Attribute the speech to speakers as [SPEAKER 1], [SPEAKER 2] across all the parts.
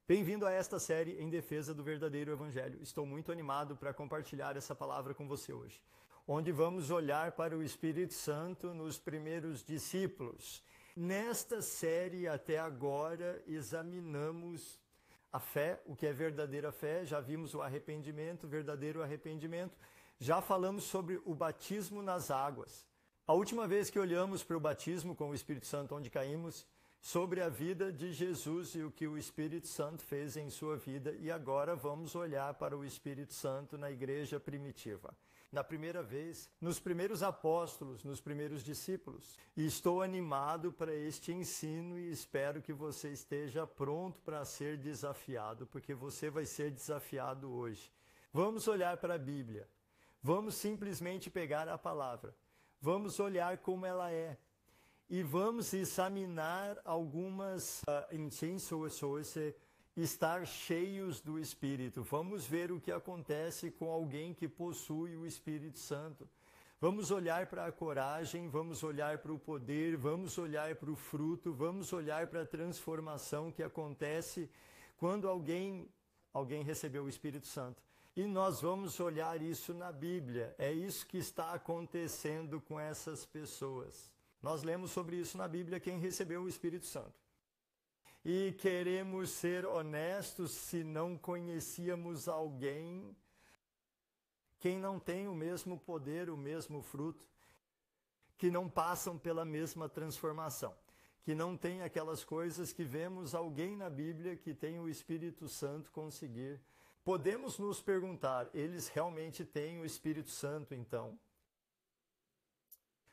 [SPEAKER 1] Bem-vindo a esta série em defesa do verdadeiro evangelho. Estou muito animado para compartilhar essa palavra com você hoje, onde vamos olhar para o Espírito Santo nos primeiros discípulos. Nesta série, até agora, examinamos a fé, o que é verdadeira fé, já vimos o arrependimento, verdadeiro arrependimento, já falamos sobre o batismo nas águas. A última vez que olhamos para o batismo com o Espírito Santo, onde caímos, sobre a vida de Jesus e o que o Espírito Santo fez em sua vida, e agora vamos olhar para o Espírito Santo na igreja primitiva. Na primeira vez, nos primeiros apóstolos, nos primeiros discípulos. E estou animado para este ensino e espero que você esteja pronto para ser desafiado, porque você vai ser desafiado hoje. Vamos olhar para a Bíblia. Vamos simplesmente pegar a palavra. Vamos olhar como ela é. E vamos examinar algumas estar cheios do Espírito. Vamos ver o que acontece com alguém que possui o Espírito Santo. Vamos olhar para a coragem, vamos olhar para o poder, vamos olhar para o fruto, vamos olhar para a transformação que acontece quando alguém recebeu o Espírito Santo. E nós vamos olhar isso na Bíblia. É isso que está acontecendo com essas pessoas. Nós lemos sobre isso na Bíblia, quem recebeu o Espírito Santo. E queremos ser honestos se não conhecíamos alguém, quem não tem o mesmo poder, o mesmo fruto, que não passam pela mesma transformação, que não tem aquelas coisas que vemos alguém na Bíblia que tem o Espírito Santo conseguir. Podemos nos perguntar, eles realmente têm o Espírito Santo então?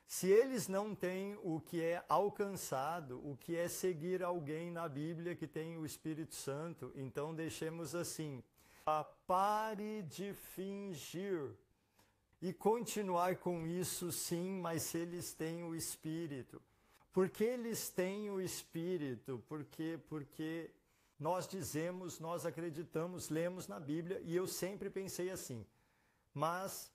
[SPEAKER 1] Se eles não têm o que é alcançado, o que é seguir alguém na Bíblia que tem o Espírito Santo, então deixemos assim. Pare de fingir e continuar com isso sim, mas se eles têm o Espírito. Por que eles têm o Espírito? Porque nós dizemos, nós acreditamos, lemos na Bíblia e eu sempre pensei assim, Mas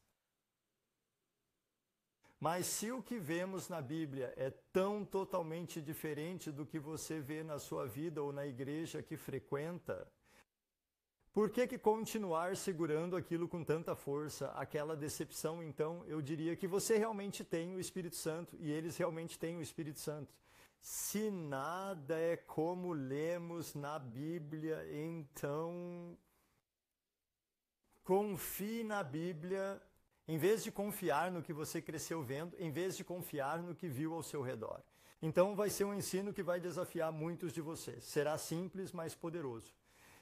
[SPEAKER 1] se o que vemos na Bíblia é tão totalmente diferente do que você vê na sua vida ou na igreja que frequenta, por que continuar segurando aquilo com tanta força, aquela decepção? Então, eu diria que você realmente tem o Espírito Santo e eles realmente têm o Espírito Santo. Se nada é como lemos na Bíblia, então confie na Bíblia. Em vez de confiar no que você cresceu vendo, em vez de confiar no que viu ao seu redor. Então vai ser um ensino que vai desafiar muitos de vocês. Será simples, mas poderoso.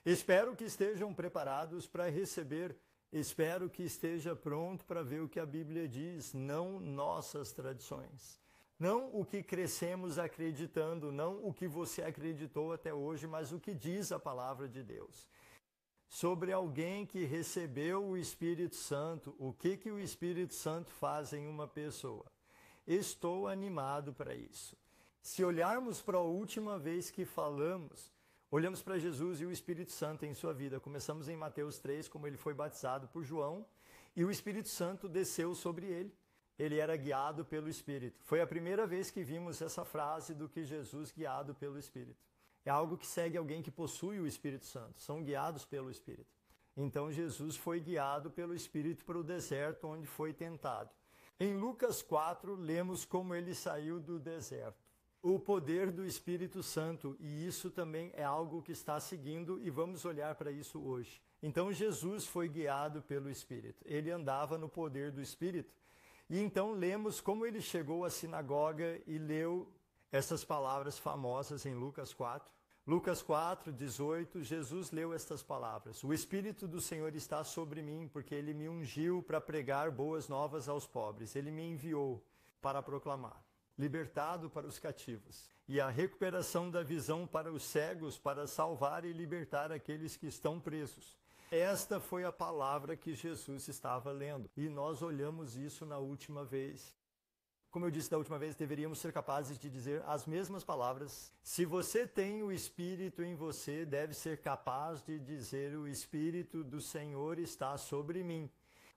[SPEAKER 1] Espero que estejam preparados para receber, espero que esteja pronto para ver o que a Bíblia diz, não nossas tradições. Não o que crescemos acreditando, não o que você acreditou até hoje, mas o que diz a palavra de Deus. Sobre alguém que recebeu o Espírito Santo, o que o Espírito Santo faz em uma pessoa. Estou animado para isso. Se olharmos para a última vez que olhamos para Jesus e o Espírito Santo em sua vida. Começamos em Mateus 3, como ele foi batizado por João, e o Espírito Santo desceu sobre ele. Ele era guiado pelo Espírito. Foi a primeira vez que vimos essa frase do que Jesus guiado pelo Espírito. É algo que segue alguém que possui o Espírito Santo, são guiados pelo Espírito. Então Jesus foi guiado pelo Espírito para o deserto, onde foi tentado. Em Lucas 4, lemos como ele saiu do deserto. O poder do Espírito Santo, e isso também é algo que está seguindo, e vamos olhar para isso hoje. Então Jesus foi guiado pelo Espírito, ele andava no poder do Espírito. E então lemos como ele chegou à sinagoga e leu essas palavras famosas em Lucas 4. Lucas 4, 18, Jesus leu estas palavras. O Espírito do Senhor está sobre mim, porque Ele me ungiu para pregar boas novas aos pobres. Ele me enviou para proclamar libertado para os cativos e a recuperação da visão para os cegos, para salvar e libertar aqueles que estão presos. Esta foi a palavra que Jesus estava lendo. E nós olhamos isso na última vez. Como eu disse da última vez, deveríamos ser capazes de dizer as mesmas palavras. Se você tem o Espírito em você, deve ser capaz de dizer: o Espírito do Senhor está sobre mim,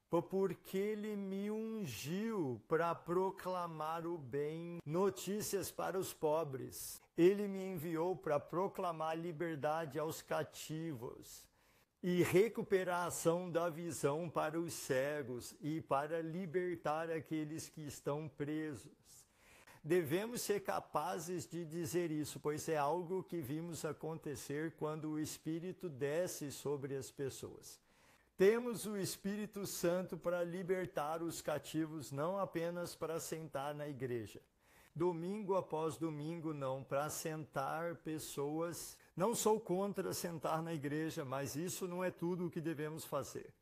[SPEAKER 1] porque Ele me ungiu para proclamar o bem, notícias para os pobres. Ele me enviou para proclamar liberdade aos cativos e recuperação da visão para os cegos e para libertar aqueles que estão presos. Devemos ser capazes de dizer isso, pois é algo que vimos acontecer quando o Espírito desce sobre as pessoas. Temos o Espírito Santo para libertar os cativos, não apenas para sentar na igreja. Domingo após domingo, não, para sentar pessoas. Não sou contra sentar na igreja, mas isso não é tudo o que devemos fazer.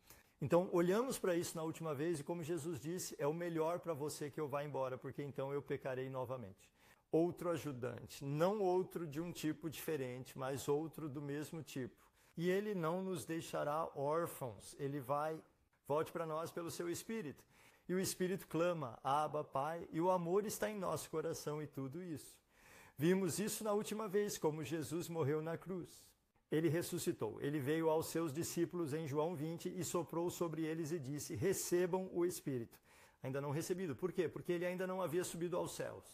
[SPEAKER 1] Então, olhamos para isso na última vez e, como Jesus disse, é o melhor para você que eu vá embora, porque então eu pecarei novamente. Outro ajudante, não outro de um tipo diferente, mas outro do mesmo tipo. E ele não nos deixará órfãos, volte para nós pelo seu Espírito. E o Espírito clama, Abba, Pai, e o amor está em nosso coração e tudo isso. Vimos isso na última vez, como Jesus morreu na cruz. Ele ressuscitou, ele veio aos seus discípulos em João 20 e soprou sobre eles e disse, recebam o Espírito. Ainda não recebido, por quê? Porque ele ainda não havia subido aos céus.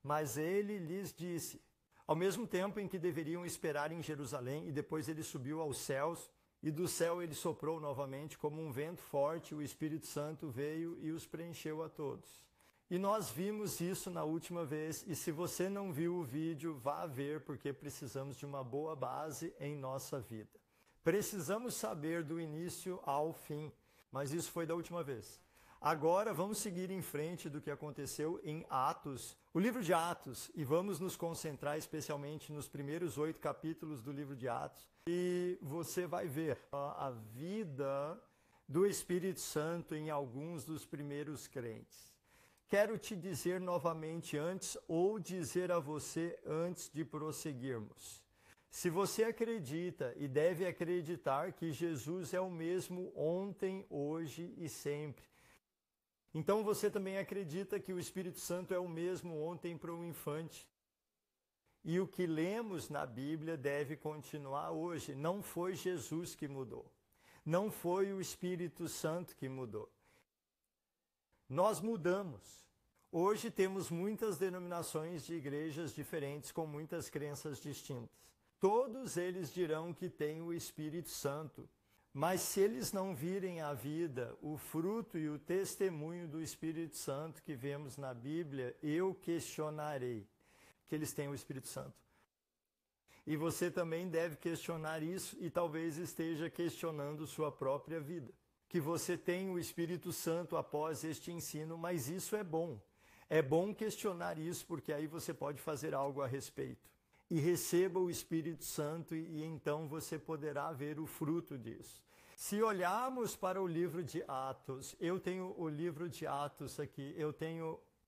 [SPEAKER 1] Mas ele lhes disse, ao mesmo tempo em que deveriam esperar em Jerusalém, e depois ele subiu aos céus, e do céu ele soprou novamente como um vento forte, o Espírito Santo veio e os preencheu a todos. E nós vimos isso na última vez, e se você não viu o vídeo, vá ver, porque precisamos de uma boa base em nossa vida. Precisamos saber do início ao fim, mas isso foi da última vez. Agora vamos seguir em frente do que aconteceu em Atos, o livro de Atos, e vamos nos concentrar especialmente nos primeiros 8 capítulos do livro de Atos. E você vai ver a vida do Espírito Santo em alguns dos primeiros crentes. Quero te dizer novamente antes, ou dizer a você antes de prosseguirmos. Se você acredita e deve acreditar que Jesus é o mesmo ontem, hoje e sempre, então você também acredita que o Espírito Santo é o mesmo ontem para o infante. E o que lemos na Bíblia deve continuar hoje. Não foi Jesus que mudou. Não foi o Espírito Santo que mudou. Nós mudamos. Hoje temos muitas denominações de igrejas diferentes com muitas crenças distintas. Todos eles dirão que têm o Espírito Santo. Mas se eles não virem a vida, o fruto e o testemunho do Espírito Santo que vemos na Bíblia, eu questionarei que eles têm o Espírito Santo. E você também deve questionar isso e talvez esteja questionando sua própria vida. Que você tem o Espírito Santo após este ensino, mas isso é bom. É bom questionar isso porque aí você pode fazer algo a respeito. E receba o Espírito Santo e então você poderá ver o fruto disso. Se olharmos para o livro de Atos, eu tenho o livro de Atos aqui,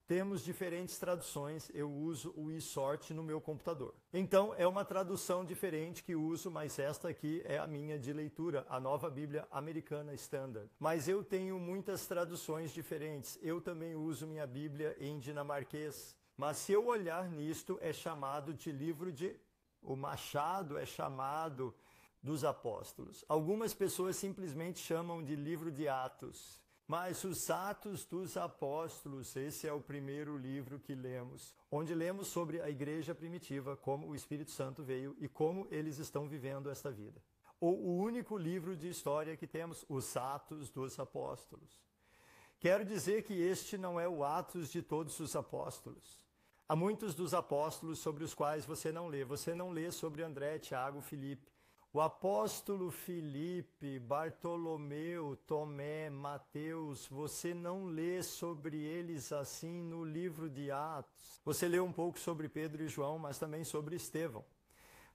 [SPEAKER 1] temos diferentes traduções, eu uso o eSort no meu computador. Então, é uma tradução diferente que uso, mas esta aqui é a minha de leitura, a Nova Bíblia Americana Standard. Mas eu tenho muitas traduções diferentes, eu também uso minha Bíblia em dinamarquês. Mas se eu olhar nisto, é chamado de livro de... O Machado é chamado dos Apóstolos. Algumas pessoas simplesmente chamam de livro de Atos. Mas os Atos dos Apóstolos, esse é o primeiro livro que lemos, onde lemos sobre a igreja primitiva, como o Espírito Santo veio e como eles estão vivendo esta vida. Ou o único livro de história que temos, os Atos dos Apóstolos. Quero dizer que este não é o Atos de todos os apóstolos. Há muitos dos apóstolos sobre os quais você não lê. Você não lê sobre André, Tiago, Filipe. O apóstolo Filipe, Bartolomeu, Tomé, Mateus, você não lê sobre eles assim no livro de Atos. Você lê um pouco sobre Pedro e João, mas também sobre Estevão.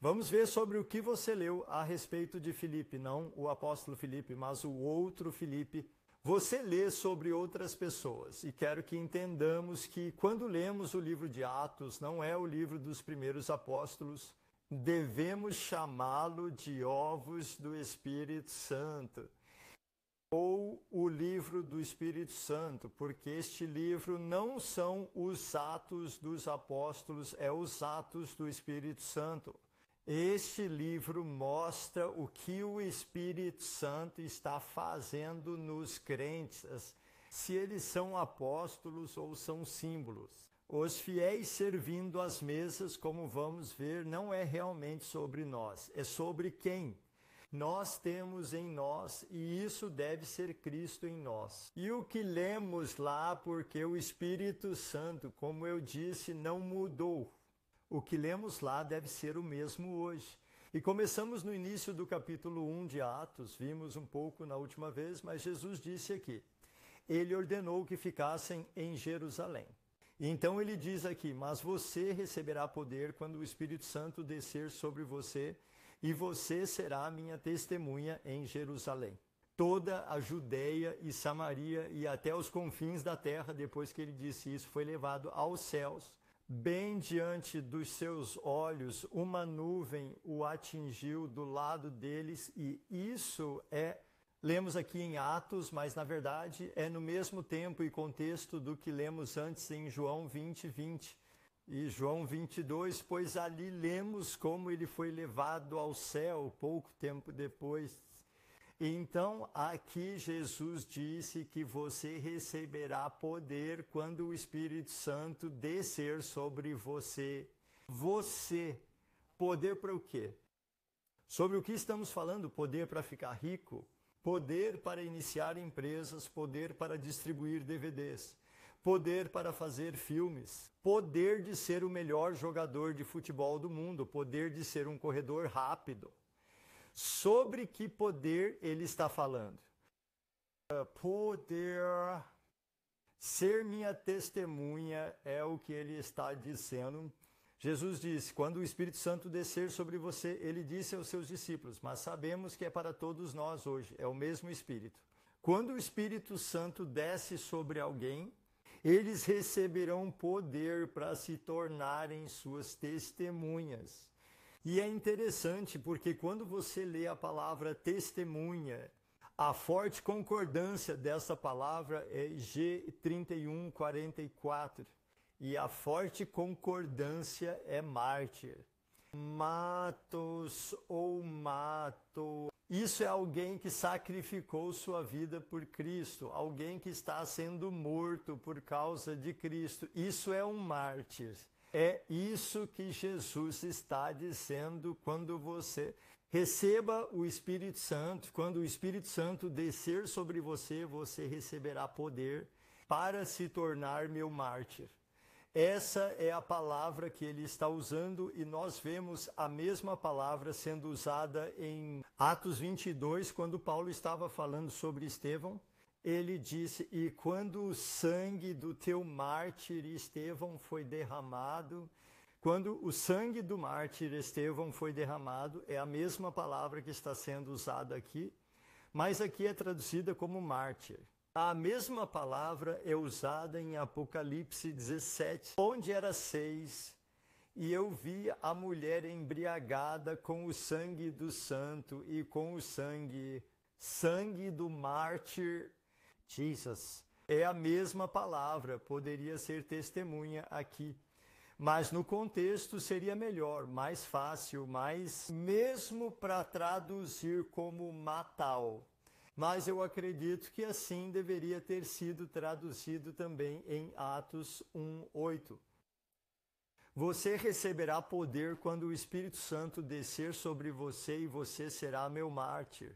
[SPEAKER 1] Vamos ver sobre o que você leu a respeito de Filipe, não o apóstolo Filipe, mas o outro Filipe. Você lê sobre outras pessoas e quero que entendamos que quando lemos o livro de Atos, não é o livro dos primeiros apóstolos, devemos chamá-lo de ovos do Espírito Santo, ou o livro do Espírito Santo, porque este livro não são os Atos dos Apóstolos, é os Atos do Espírito Santo. Este livro mostra o que o Espírito Santo está fazendo nos crentes, se eles são apóstolos ou são símbolos. Os fiéis servindo às mesas, como vamos ver, não é realmente sobre nós, é sobre quem nós temos em nós, e isso deve ser Cristo em nós. E o que lemos lá, porque o Espírito Santo, como eu disse, não mudou. O que lemos lá deve ser o mesmo hoje. E começamos no início do capítulo 1 de Atos, vimos um pouco na última vez, mas Jesus disse aqui, ele ordenou que ficassem em Jerusalém. Então ele diz aqui, mas você receberá poder quando o Espírito Santo descer sobre você, e você será minha testemunha em Jerusalém. Toda a Judeia e Samaria e até os confins da terra, depois que ele disse isso, foi levado aos céus. Bem diante dos seus olhos, uma nuvem o atingiu do lado deles, e isso lemos aqui em Atos, mas na verdade é no mesmo tempo e contexto do que lemos antes em João 20:20 e João 22, pois ali lemos como ele foi levado ao céu pouco tempo depois. Então aqui Jesus disse que você receberá poder quando o Espírito Santo descer sobre você. Você, poder para o quê? Sobre o que estamos falando? Poder para ficar rico? Poder para iniciar empresas, poder para distribuir DVDs, poder para fazer filmes, poder de ser o melhor jogador de futebol do mundo, poder de ser um corredor rápido. Sobre que poder ele está falando? Poder ser minha testemunha é o que ele está dizendo. Jesus disse, quando o Espírito Santo descer sobre você, ele disse aos seus discípulos, mas sabemos que é para todos nós hoje, é o mesmo Espírito. Quando o Espírito Santo desce sobre alguém, eles receberão poder para se tornarem suas testemunhas. E é interessante porque quando você lê a palavra testemunha, a forte concordância dessa palavra é G31:44. E a forte concordância é mártir. Matos ou mato. Isso é alguém que sacrificou sua vida por Cristo. Alguém que está sendo morto por causa de Cristo. Isso é um mártir. É isso que Jesus está dizendo quando você receba o Espírito Santo. Quando o Espírito Santo descer sobre você, você receberá poder para se tornar meu mártir. Essa é a palavra que ele está usando e nós vemos a mesma palavra sendo usada em Atos 22, quando Paulo estava falando sobre Estevão. Ele disse, e quando o sangue do teu mártir Estevão foi derramado, quando o sangue do mártir Estevão foi derramado, é a mesma palavra que está sendo usada aqui, mas aqui é traduzida como mártir. A mesma palavra é usada em Apocalipse 17, onde era 6, e eu vi a mulher embriagada com o sangue do santo e com o sangue do mártir. Jesus. É a mesma palavra, poderia ser testemunha aqui. Mas no contexto seria melhor, mais fácil, mesmo para traduzir como matal. Mas eu acredito que assim deveria ter sido traduzido também em Atos 1:8. Você receberá poder quando o Espírito Santo descer sobre você e você será meu mártir.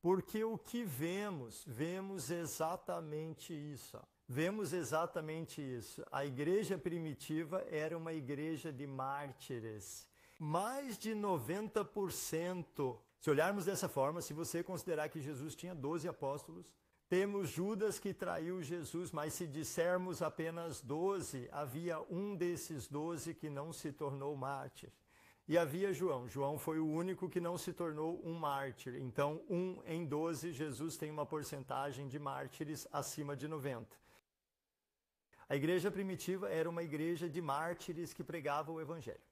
[SPEAKER 1] Porque o que vemos exatamente isso. Vemos exatamente isso. A igreja primitiva era uma igreja de mártires. Mais de 90%. Se olharmos dessa forma, se você considerar que Jesus tinha 12 apóstolos, temos Judas que traiu Jesus, mas se dissermos apenas 12, havia um desses 12 que não se tornou mártir. E havia João. João foi o único que não se tornou um mártir. Então, 1 em 12, Jesus tem uma porcentagem de mártires acima de 90. A igreja primitiva era uma igreja de mártires que pregava o evangelho.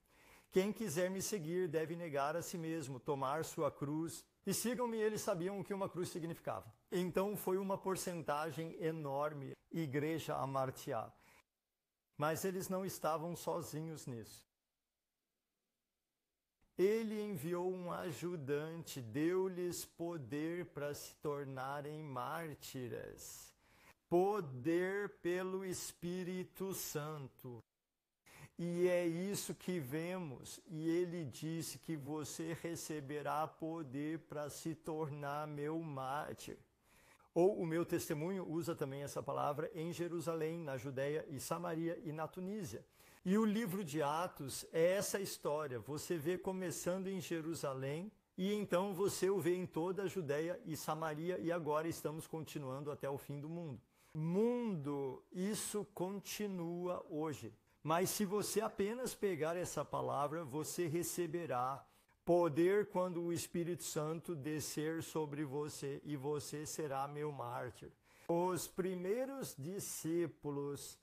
[SPEAKER 1] Quem quiser me seguir deve negar a si mesmo, tomar sua cruz. E sigam-me, eles sabiam o que uma cruz significava. Então foi uma porcentagem enorme, igreja a martear. Mas eles não estavam sozinhos nisso. Ele enviou um ajudante, deu-lhes poder para se tornarem mártires. Poder pelo Espírito Santo. E é isso que vemos. E ele disse que você receberá poder para se tornar meu mártir. Ou o meu testemunho, usa também essa palavra, em Jerusalém, na Judéia e Samaria e na Tunísia. E o livro de Atos é essa história. Você vê começando em Jerusalém e então você o vê em toda a Judéia e Samaria e agora estamos continuando até o fim do mundo. Mundo, isso continua hoje. Mas se você apenas pegar essa palavra, você receberá poder quando o Espírito Santo descer sobre você e você será meu mártir. Os primeiros discípulos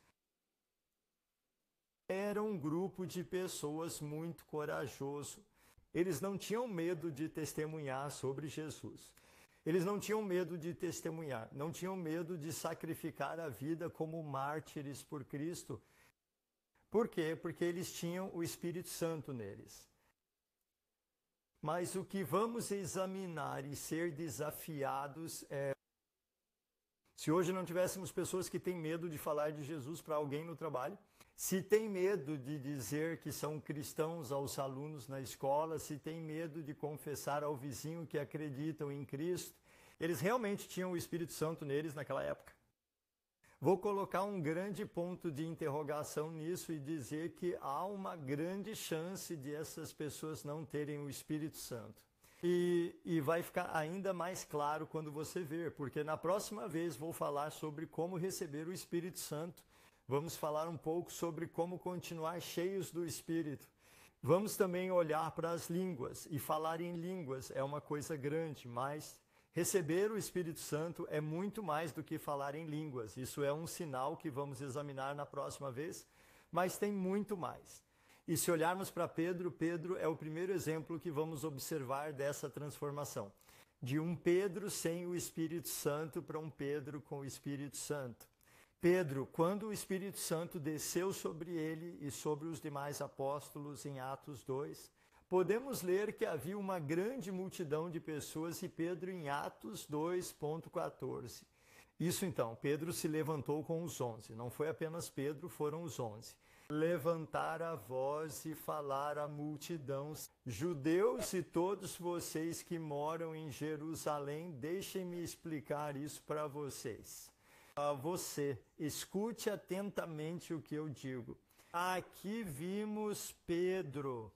[SPEAKER 1] eram um grupo de pessoas muito corajoso. Eles não tinham medo de testemunhar sobre Jesus. Eles não tinham medo de testemunhar, não tinham medo de sacrificar a vida como mártires por Cristo. Por quê? Porque eles tinham o Espírito Santo neles. Mas o que vamos examinar e ser desafiados é... Se hoje não tivéssemos pessoas que têm medo de falar de Jesus para alguém no trabalho, se tem medo de dizer que são cristãos aos alunos na escola, se tem medo de confessar ao vizinho que acreditam em Cristo, eles realmente tinham o Espírito Santo neles naquela época. Vou colocar um grande ponto de interrogação nisso e dizer que há uma grande chance de essas pessoas não terem o Espírito Santo. E vai ficar ainda mais claro quando você ver, porque na próxima vez vou falar sobre como receber o Espírito Santo. Vamos falar um pouco sobre como continuar cheios do Espírito. Vamos também olhar para as línguas, e falar em línguas é uma coisa grande, mas receber o Espírito Santo é muito mais do que falar em línguas. Isso é um sinal que vamos examinar na próxima vez, mas tem muito mais. E se olharmos para Pedro, Pedro é o primeiro exemplo que vamos observar dessa transformação. De um Pedro sem o Espírito Santo para um Pedro com o Espírito Santo. Pedro, quando o Espírito Santo desceu sobre ele e sobre os demais apóstolos em Atos 2, podemos ler que havia uma grande multidão de pessoas e Pedro em Atos 2.14. Isso então, Pedro se levantou com os 11. Não foi apenas Pedro, foram os 11. Levantar a voz e falar à multidão. Judeus e todos vocês que moram em Jerusalém, deixem-me explicar isso para vocês. Você, escute atentamente o que eu digo. Aqui vimos Pedro.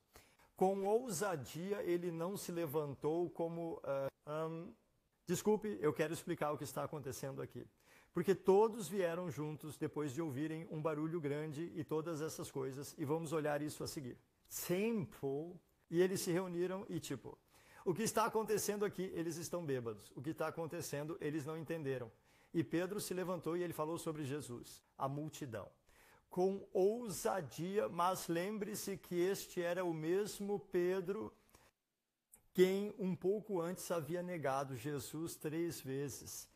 [SPEAKER 1] Com ousadia, ele não se levantou como... Desculpe, eu quero explicar o que está acontecendo aqui. Porque todos vieram juntos depois de ouvirem um barulho grande e todas essas coisas. E vamos olhar isso a seguir. E eles se reuniram e o que está acontecendo aqui? Eles estão bêbados. O que está acontecendo? Eles não entenderam. E Pedro se levantou e ele falou sobre Jesus, a multidão. Com ousadia, mas lembre-se que este era o mesmo Pedro quem um pouco antes havia negado Jesus 3 vezes.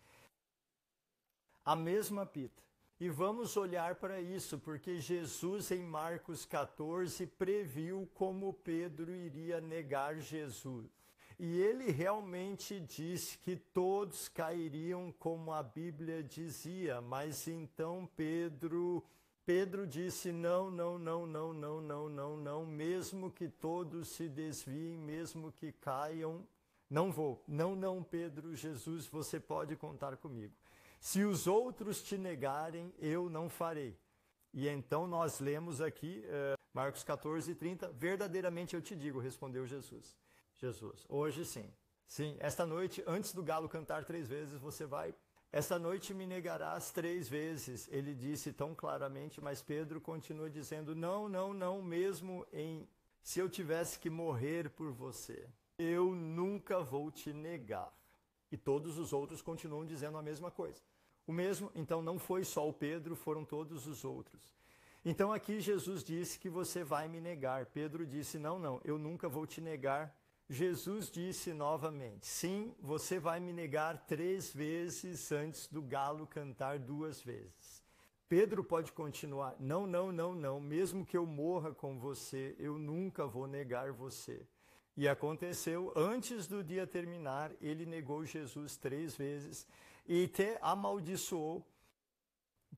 [SPEAKER 1] A mesma pita. E vamos olhar para isso, porque Jesus em Marcos 14 previu como Pedro iria negar Jesus. E ele realmente disse que todos cairiam como a Bíblia dizia, mas então Pedro disse não, mesmo que todos se desviem, mesmo que caiam, não vou. Não, Pedro, Jesus, você pode contar comigo. Se os outros te negarem, eu não farei. E então nós lemos aqui, Marcos 14:30, verdadeiramente eu te digo, respondeu Jesus. Hoje sim. Sim, esta noite, antes do galo cantar 3 vezes, você vai... Esta noite me negarás 3 vezes. Ele disse tão claramente, mas Pedro continua dizendo, não, mesmo se eu tivesse que morrer por você, eu nunca vou te negar. E todos os outros continuam dizendo a mesma coisa. O mesmo, então não foi só o Pedro, foram todos os outros. Então aqui Jesus disse que você vai me negar. Pedro disse, não, eu nunca vou te negar. Jesus disse novamente, sim, você vai me negar 3 vezes antes do galo cantar 2 vezes. Pedro pode continuar, não, mesmo que eu morra com você, eu nunca vou negar você. E aconteceu, antes do dia terminar, ele negou Jesus 3 vezes e até amaldiçoou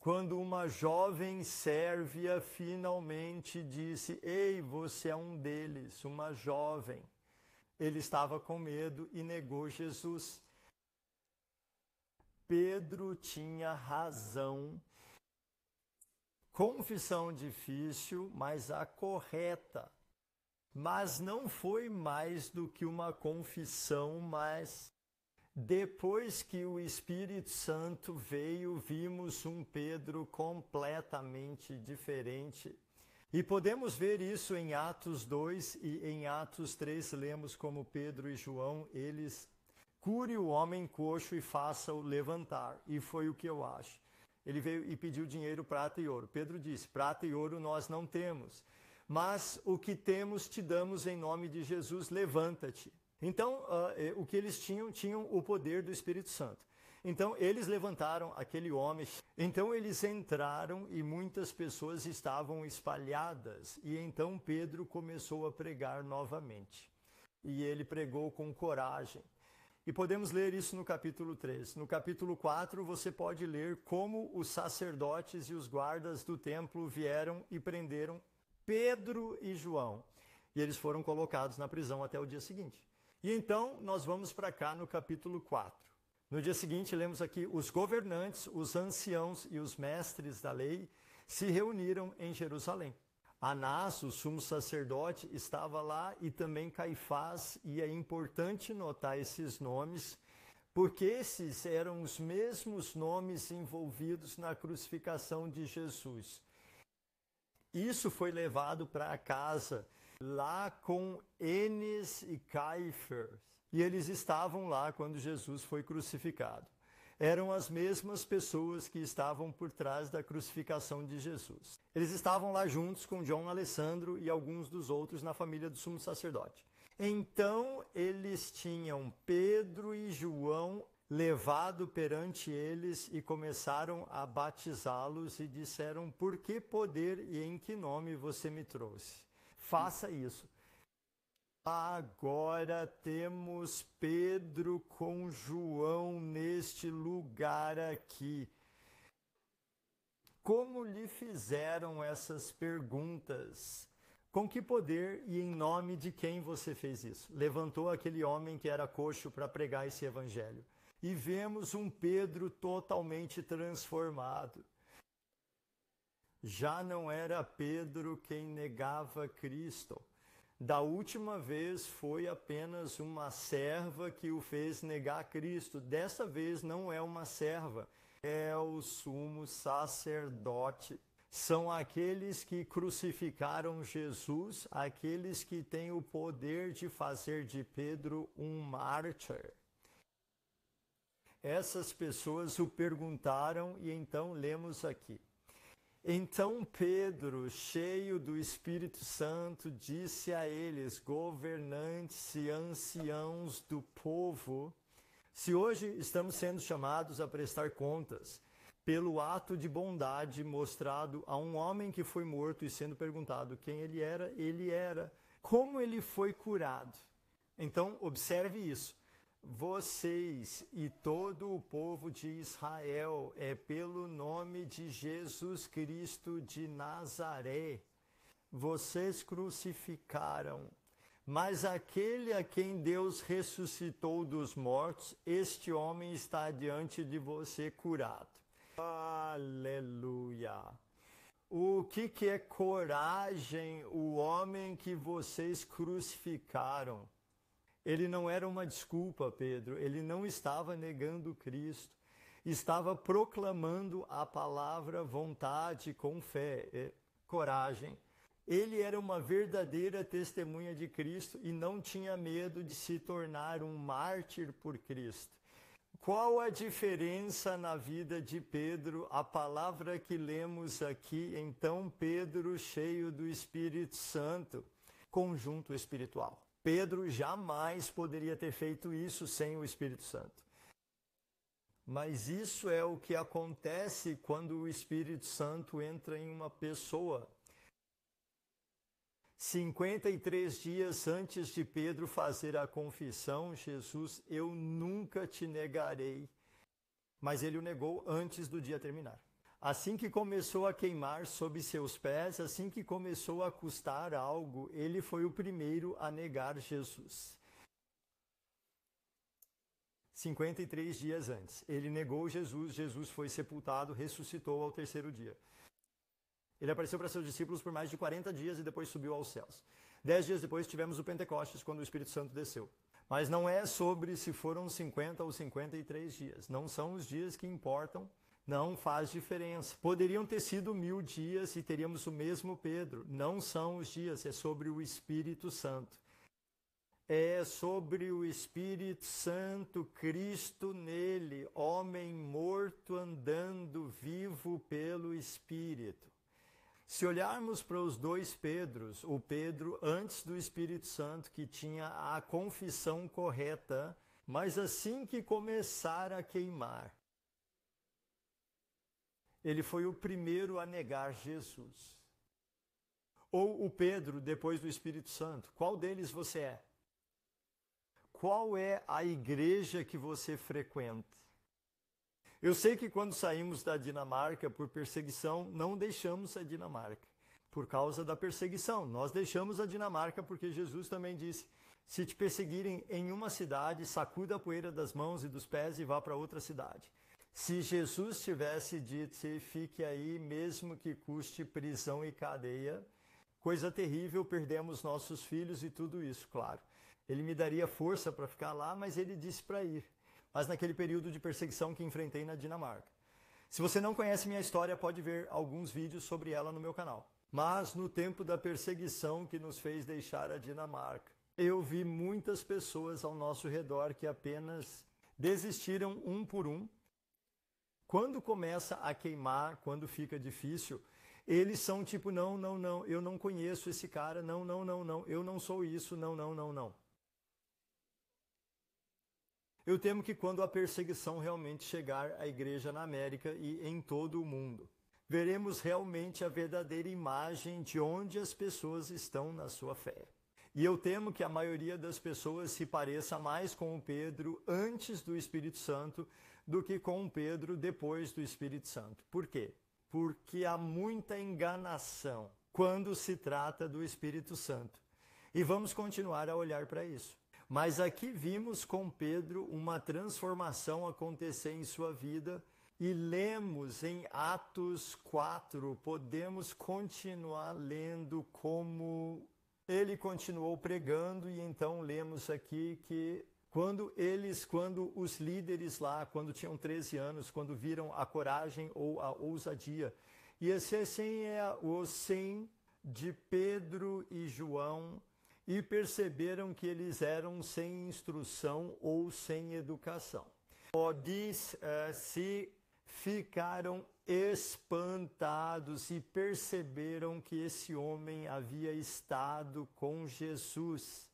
[SPEAKER 1] quando uma jovem sérvia finalmente disse: ei, você é um deles, uma jovem. Ele estava com medo e negou Jesus. Pedro tinha razão. Confissão difícil, mas a correta. Mas não foi mais do que uma confissão, mas depois que o Espírito Santo veio, vimos um Pedro completamente diferente. E podemos ver isso em Atos 2 e em Atos 3, lemos como Pedro e João, eles cure o homem coxo e faça-o levantar. E foi o que eu acho. Ele veio e pediu dinheiro, prata e ouro. Pedro disse: prata e ouro nós não temos, mas o que temos te damos em nome de Jesus, levanta-te. Então, o que eles tinham o poder do Espírito Santo. Então, eles levantaram aquele homem. Então, eles entraram e muitas pessoas estavam espalhadas. E então, Pedro começou a pregar novamente. E ele pregou com coragem. E podemos ler isso no capítulo 3. No capítulo 4, você pode ler como os sacerdotes e os guardas do templo vieram e prenderam Pedro e João. E eles foram colocados na prisão até o dia seguinte. E então, nós vamos para cá no capítulo 4. No dia seguinte, lemos aqui: os governantes, os anciãos e os mestres da lei se reuniram em Jerusalém. Anás, o sumo sacerdote, estava lá e também Caifás, e é importante notar esses nomes, porque esses eram os mesmos nomes envolvidos na crucificação de Jesus. Isso foi levado para casa, lá com Enes e Caifás, e eles estavam lá quando Jesus foi crucificado. Eram as mesmas pessoas que estavam por trás da crucificação de Jesus. Eles estavam lá juntos com João Alessandro e alguns dos outros na família do sumo sacerdote. Então, eles tinham Pedro e João levado perante eles e começaram a batizá-los e disseram: por que poder e em que nome você me trouxe? Faça isso. Agora temos Pedro com João neste lugar aqui. Como lhe fizeram essas perguntas? Com que poder e em nome de quem você fez isso? Levantou aquele homem que era coxo para pregar esse evangelho. E vemos um Pedro totalmente transformado. Já não era Pedro quem negava Cristo. Da última vez foi apenas uma serva que o fez negar Cristo. Dessa vez não é uma serva, é o sumo sacerdote. São aqueles que crucificaram Jesus, aqueles que têm o poder de fazer de Pedro um mártir. Essas pessoas o perguntaram e então lemos aqui. Então Pedro, cheio do Espírito Santo, disse a eles, governantes e anciãos do povo: se hoje estamos sendo chamados a prestar contas pelo ato de bondade mostrado a um homem que foi morto e sendo perguntado quem ele era, como ele foi curado. Então, observe isso. Vocês e todo o povo de Israel, é pelo nome de Jesus Cristo de Nazaré, vocês crucificaram. Mas aquele a quem Deus ressuscitou dos mortos, este homem está diante de você curado. Aleluia! O que é coragem? O homem que vocês crucificaram. Ele não era uma desculpa, Pedro. Ele não estava negando Cristo. Estava proclamando a palavra vontade com fé, coragem. Ele era uma verdadeira testemunha de Cristo e não tinha medo de se tornar um mártir por Cristo. Qual a diferença na vida de Pedro? A palavra que lemos aqui, então Pedro, cheio do Espírito Santo, conjunto espiritual. Pedro jamais poderia ter feito isso sem o Espírito Santo. Mas isso é o que acontece quando o Espírito Santo entra em uma pessoa. 53 dias antes de Pedro fazer a confissão, Jesus, eu nunca te negarei. Mas ele o negou antes do dia terminar. Assim que começou a queimar sob seus pés, assim que começou a custar algo, ele foi o primeiro a negar Jesus. 53 dias antes, ele negou Jesus, Jesus foi sepultado, ressuscitou ao terceiro dia. Ele apareceu para seus discípulos por mais de 40 dias e depois subiu aos céus. 10 dias depois tivemos o Pentecostes, quando o Espírito Santo desceu. Mas não é sobre se foram 50 ou 53 dias. Não são os dias que importam, não faz diferença. Poderiam ter sido 1000 dias e teríamos o mesmo Pedro. Não são os dias, é sobre o Espírito Santo. É sobre o Espírito Santo, Cristo nele, homem morto andando vivo pelo Espírito. Se olharmos para os dois Pedros, o Pedro antes do Espírito Santo, que tinha a confissão correta, mas assim que começar a queimar, ele foi o primeiro a negar Jesus. Ou o Pedro depois do Espírito Santo, qual deles você é? Qual é a igreja que você frequenta? Eu sei que quando saímos da Dinamarca por perseguição, não deixamos a Dinamarca por causa da perseguição. Nós deixamos a Dinamarca porque Jesus também disse: se te perseguirem em uma cidade, sacuda a poeira das mãos e dos pés e vá para outra cidade. Se Jesus tivesse dito: fique aí, mesmo que custe prisão e cadeia, coisa terrível, perdemos nossos filhos e tudo isso, claro. Ele me daria força para ficar lá, mas ele disse para ir. Mas naquele período de perseguição que enfrentei na Dinamarca. Se você não conhece minha história, pode ver alguns vídeos sobre ela no meu canal. Mas no tempo da perseguição que nos fez deixar a Dinamarca, eu vi muitas pessoas ao nosso redor que apenas desistiram um por um. Quando começa a queimar, quando fica difícil, eles são tipo: não, não, não, eu não conheço esse cara, não, não, não, não, eu não sou isso, não, não, não, não. Eu temo que quando a perseguição realmente chegar à igreja na América e em todo o mundo, veremos realmente a verdadeira imagem de onde as pessoas estão na sua fé. E eu temo que a maioria das pessoas se pareça mais com o Pedro antes do Espírito Santo do que com o Pedro depois do Espírito Santo. Por quê? Porque há muita enganação quando se trata do Espírito Santo. E vamos continuar a olhar para isso. Mas aqui vimos com Pedro uma transformação acontecer em sua vida e lemos em Atos 4, podemos continuar lendo como ele continuou pregando, e então lemos aqui que quando os líderes lá, quando tinham 13 anos, quando viram a coragem ou a ousadia, e esse assim é o sim de Pedro e João, e perceberam que eles eram sem instrução ou sem educação. Diz, se ficaram espantados e perceberam que esse homem havia estado com Jesus.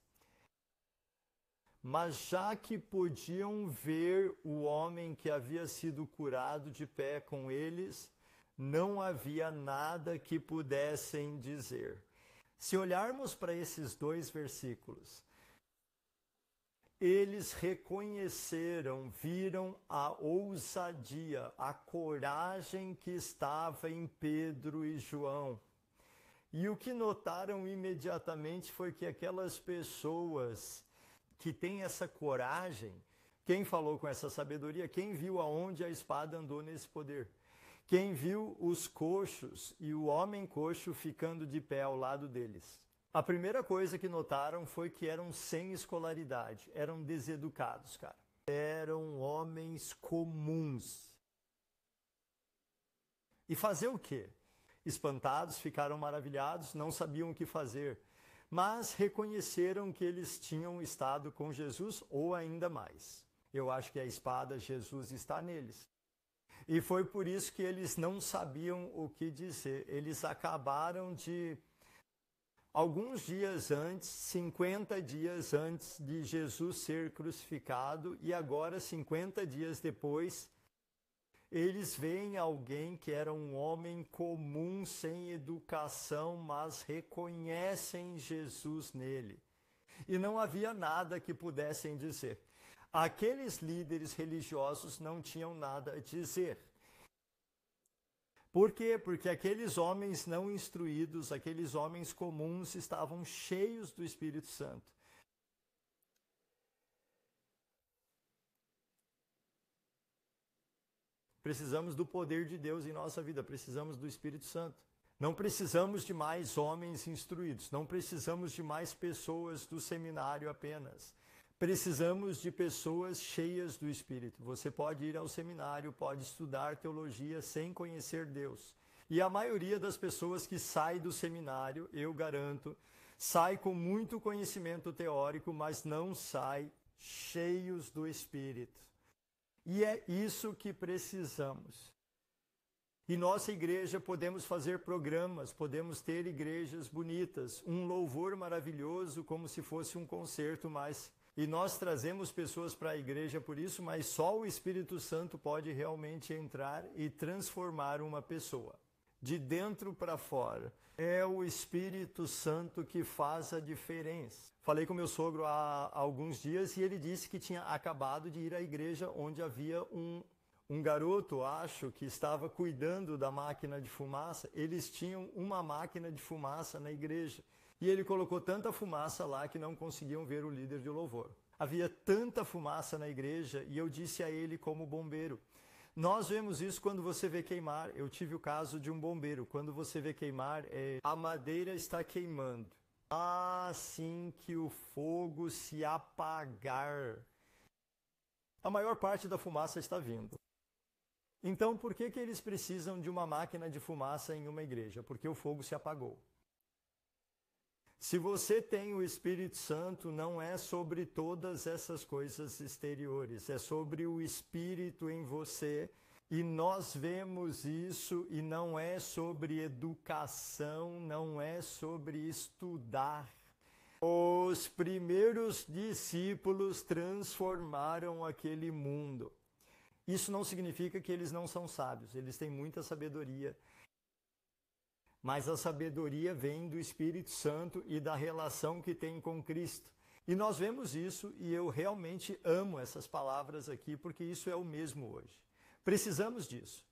[SPEAKER 1] Mas já que podiam ver o homem que havia sido curado de pé com eles, não havia nada que pudessem dizer. Se olharmos para esses dois versículos, eles reconheceram, viram a ousadia, a coragem que estava em Pedro e João. E o que notaram imediatamente foi que aquelas pessoas que têm essa coragem, quem falou com essa sabedoria, quem viu aonde a espada andou nesse poder? Quem viu os coxos e o homem coxo ficando de pé ao lado deles? A primeira coisa que notaram foi que eram sem escolaridade, eram deseducados, cara. Eram homens comuns. E fazer o quê? Espantados, ficaram maravilhados, não sabiam o que fazer, mas reconheceram que eles tinham estado com Jesus, ou ainda mais. Eu acho que a espada Jesus está neles. E foi por isso que eles não sabiam o que dizer. Eles acabaram de, alguns dias antes, 50 dias antes de Jesus ser crucificado, e agora, 50 dias depois, eles veem alguém que era um homem comum, sem educação, mas reconhecem Jesus nele. E não havia nada que pudessem dizer. Aqueles líderes religiosos não tinham nada a dizer. Por quê? Porque aqueles homens não instruídos, aqueles homens comuns estavam cheios do Espírito Santo. Precisamos do poder de Deus em nossa vida, precisamos do Espírito Santo. Não precisamos de mais homens instruídos, não precisamos de mais pessoas do seminário apenas. Precisamos de pessoas cheias do Espírito. Você pode ir ao seminário, pode estudar teologia sem conhecer Deus. E a maioria das pessoas que sai do seminário, eu garanto, sai com muito conhecimento teórico, mas não sai cheios do Espírito. E é isso que precisamos. Em nossa igreja podemos fazer programas, podemos ter igrejas bonitas, um louvor maravilhoso como se fosse um concerto, e nós trazemos pessoas para a igreja por isso, mas só o Espírito Santo pode realmente entrar e transformar uma pessoa. De dentro para fora. É o Espírito Santo que faz a diferença. Falei com meu sogro há alguns dias e ele disse que tinha acabado de ir à igreja onde havia um garoto, acho, que estava cuidando da máquina de fumaça. Eles tinham uma máquina de fumaça na igreja. E ele colocou tanta fumaça lá que não conseguiam ver o líder de louvor. Havia tanta fumaça na igreja e eu disse a ele como bombeiro, nós vemos isso quando você vê queimar. Eu tive o caso de um bombeiro. Quando você vê queimar, a madeira está queimando. Assim que o fogo se apagar, a maior parte da fumaça está vindo. Então, por que eles precisam de uma máquina de fumaça em uma igreja? Porque o fogo se apagou. Se você tem o Espírito Santo, não é sobre todas essas coisas exteriores, é sobre o Espírito em você. E nós vemos isso, e não é sobre educação, não é sobre estudar. Os primeiros discípulos transformaram aquele mundo. Isso não significa que eles não são sábios, eles têm muita sabedoria. Mas a sabedoria vem do Espírito Santo e da relação que tem com Cristo. E nós vemos isso, e eu realmente amo essas palavras aqui, porque isso é o mesmo hoje. Precisamos disso.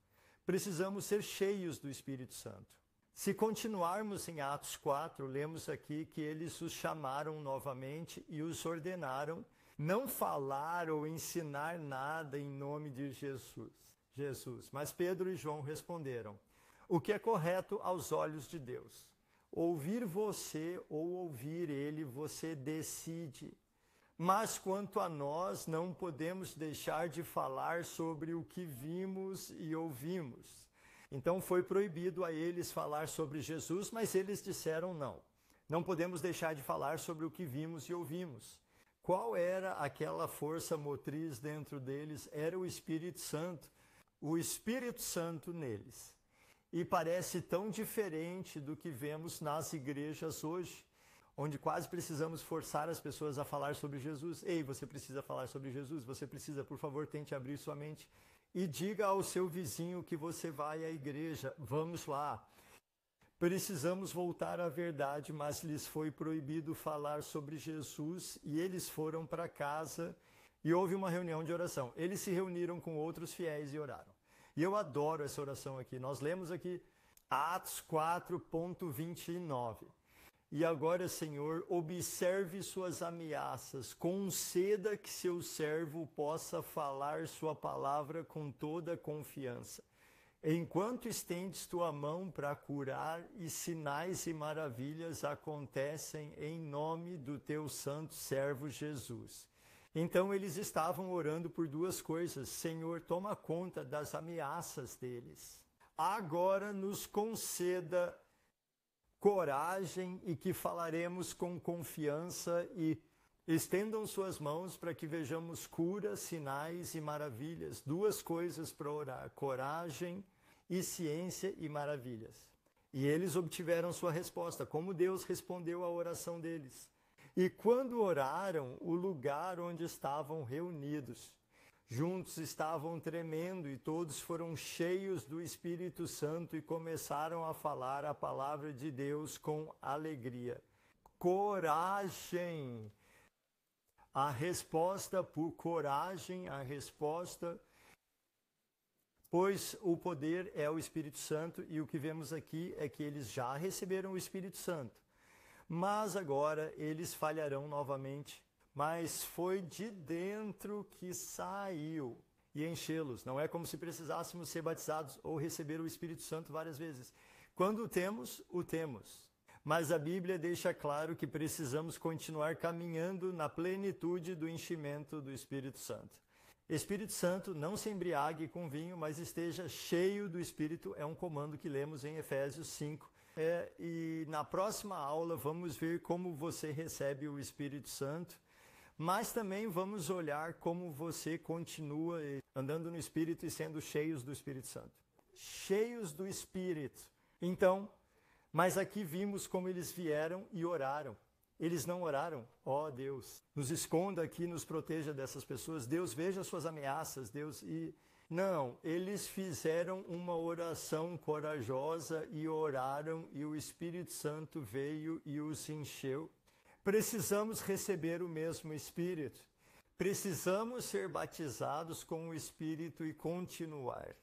[SPEAKER 1] Precisamos ser cheios do Espírito Santo. Se continuarmos em Atos 4, lemos aqui que eles os chamaram novamente e os ordenaram não falar ou ensinar nada em nome de Jesus. Mas Pedro e João responderam, o que é correto aos olhos de Deus. Ouvir você ou ouvir ele, você decide. Mas quanto a nós, não podemos deixar de falar sobre o que vimos e ouvimos. Então foi proibido a eles falar sobre Jesus, mas eles disseram não. Não podemos deixar de falar sobre o que vimos e ouvimos. Qual era aquela força motriz dentro deles? Era o Espírito Santo. O Espírito Santo neles. E parece tão diferente do que vemos nas igrejas hoje, onde quase precisamos forçar as pessoas a falar sobre Jesus. Ei, você precisa falar sobre Jesus, você precisa, por favor, tente abrir sua mente e diga ao seu vizinho que você vai à igreja. Vamos lá. Precisamos voltar à verdade, mas lhes foi proibido falar sobre Jesus e eles foram para casa e houve uma reunião de oração. Eles se reuniram com outros fiéis e oraram. E eu adoro essa oração aqui. Nós lemos aqui Atos 4.29. E agora, Senhor, observe suas ameaças. Conceda que seu servo possa falar sua palavra com toda confiança. Enquanto estendes tua mão para curar, e sinais e maravilhas acontecem em nome do teu santo servo Jesus. Então eles estavam orando por duas coisas. Senhor, toma conta das ameaças deles. Agora nos conceda coragem e que falaremos com confiança e estendam suas mãos para que vejamos curas, sinais e maravilhas. Duas coisas para orar, coragem e ciência e maravilhas. E eles obtiveram sua resposta, como Deus respondeu à oração deles. E quando oraram, o lugar onde estavam reunidos, juntos estavam tremendo e todos foram cheios do Espírito Santo e começaram a falar a palavra de Deus com alegria. Coragem! A resposta por coragem, a resposta pois o poder é o Espírito Santo, e o que vemos aqui é que eles já receberam o Espírito Santo. Mas agora eles falharão novamente. Mas foi de dentro que saiu e enchê-los. Não é como se precisássemos ser batizados ou receber o Espírito Santo várias vezes. Quando o temos, o temos. Mas a Bíblia deixa claro que precisamos continuar caminhando na plenitude do enchimento do Espírito Santo. Espírito Santo, não se embriague com vinho, mas esteja cheio do Espírito, é um comando que lemos em Efésios 5. E na próxima aula vamos ver como você recebe o Espírito Santo, mas também vamos olhar como você continua andando no Espírito e sendo cheios do Espírito Santo. Cheios do Espírito. Então, mas aqui vimos como eles vieram e oraram. Eles não oraram. Ó Deus, nos esconda aqui, nos proteja dessas pessoas. Deus, veja as suas ameaças, Deus. Não, eles fizeram uma oração corajosa e oraram, e o Espírito Santo veio e os encheu. Precisamos receber o mesmo Espírito. Precisamos ser batizados com o Espírito e continuar.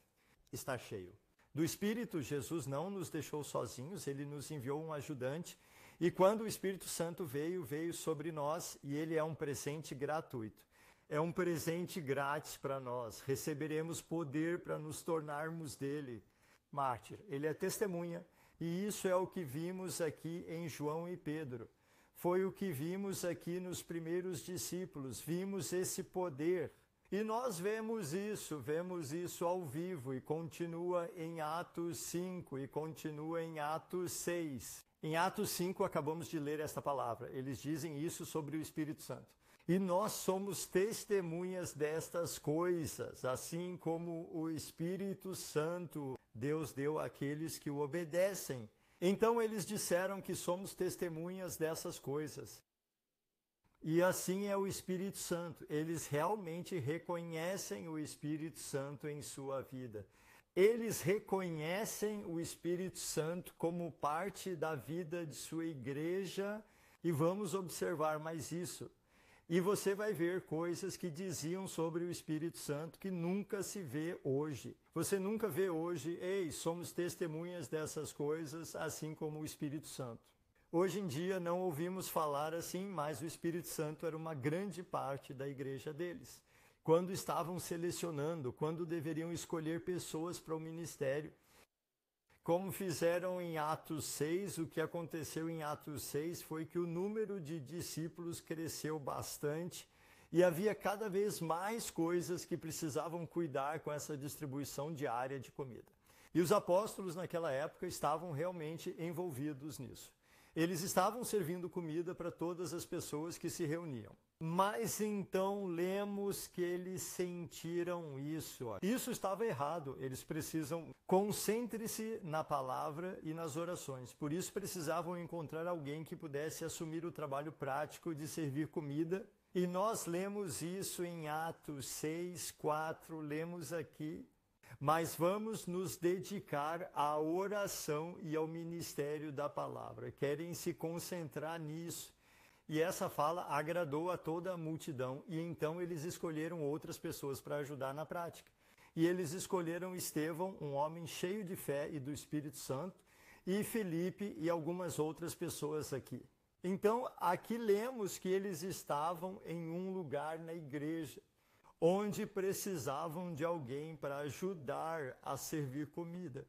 [SPEAKER 1] Está cheio. Do Espírito, Jesus não nos deixou sozinhos, Ele nos enviou um ajudante. E quando o Espírito Santo veio sobre nós, e Ele é um presente gratuito. É um presente grátis para nós. Receberemos poder para nos tornarmos dele. Mártir, ele é testemunha. E isso é o que vimos aqui em João e Pedro. Foi o que vimos aqui nos primeiros discípulos. Vimos esse poder. E nós vemos isso ao vivo, e continua em Atos 5, e continua em Atos 6. Em Atos 5, acabamos de ler esta palavra. Eles dizem isso sobre o Espírito Santo. E nós somos testemunhas destas coisas, assim como o Espírito Santo Deus deu àqueles que o obedecem. Então eles disseram que somos testemunhas dessas coisas. E assim é o Espírito Santo. Eles realmente reconhecem o Espírito Santo em sua vida. Eles reconhecem o Espírito Santo como parte da vida de sua igreja, e vamos observar mais isso. E você vai ver coisas que diziam sobre o Espírito Santo que nunca se vê hoje. Você nunca vê hoje, somos testemunhas dessas coisas, assim como o Espírito Santo. Hoje em dia não ouvimos falar assim, mas o Espírito Santo era uma grande parte da igreja deles. Quando estavam selecionando, quando deveriam escolher pessoas para o ministério, como fizeram em Atos 6, o que aconteceu em Atos 6 foi que o número de discípulos cresceu bastante e havia cada vez mais coisas que precisavam cuidar com essa distribuição diária de comida. E os apóstolos naquela época estavam realmente envolvidos nisso. Eles estavam servindo comida para todas as pessoas que se reuniam. Mas então lemos que eles sentiram isso. Isso estava errado. Eles precisam, concentre-se na palavra e nas orações. Por isso precisavam encontrar alguém que pudesse assumir o trabalho prático de servir comida. E nós lemos isso em Atos 6, 4, lemos aqui. Mas vamos nos dedicar à oração e ao ministério da palavra. Querem se concentrar nisso. E essa fala agradou a toda a multidão. E então eles escolheram outras pessoas para ajudar na prática. E eles escolheram Estevão, um homem cheio de fé e do Espírito Santo, e Felipe e algumas outras pessoas aqui. Então, aqui lemos que eles estavam em um lugar na igreja, onde precisavam de alguém para ajudar a servir comida.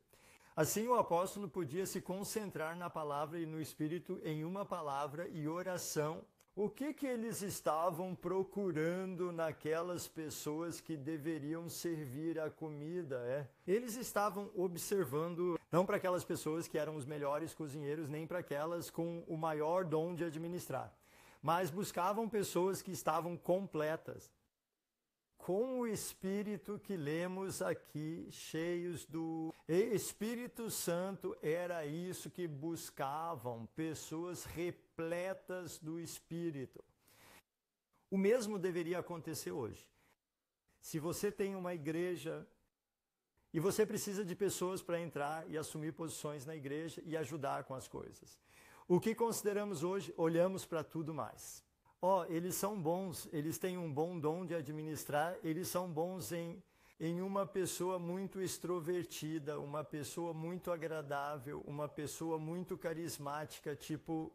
[SPEAKER 1] Assim, o apóstolo podia se concentrar na palavra e no Espírito em uma palavra e oração. O que eles estavam procurando naquelas pessoas que deveriam servir a comida? Eles estavam observando, não para aquelas pessoas que eram os melhores cozinheiros, nem para aquelas com o maior dom de administrar, mas buscavam pessoas que estavam completas, com o Espírito que lemos aqui, cheios do Espírito Santo. Era isso que buscavam, pessoas repletas do Espírito. O mesmo deveria acontecer hoje. Se você tem uma igreja e você precisa de pessoas para entrar e assumir posições na igreja e ajudar com as coisas. O que consideramos hoje? Olhamos para tudo mais. Eles são bons, eles têm um bom dom de administrar, eles são bons em em uma pessoa muito extrovertida, uma pessoa muito agradável, uma pessoa muito carismática, tipo,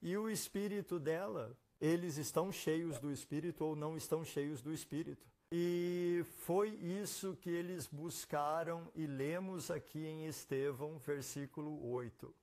[SPEAKER 1] e o espírito dela, eles estão cheios do espírito ou não estão cheios do espírito. E foi isso que eles buscaram e lemos aqui em Estevão, versículo 8.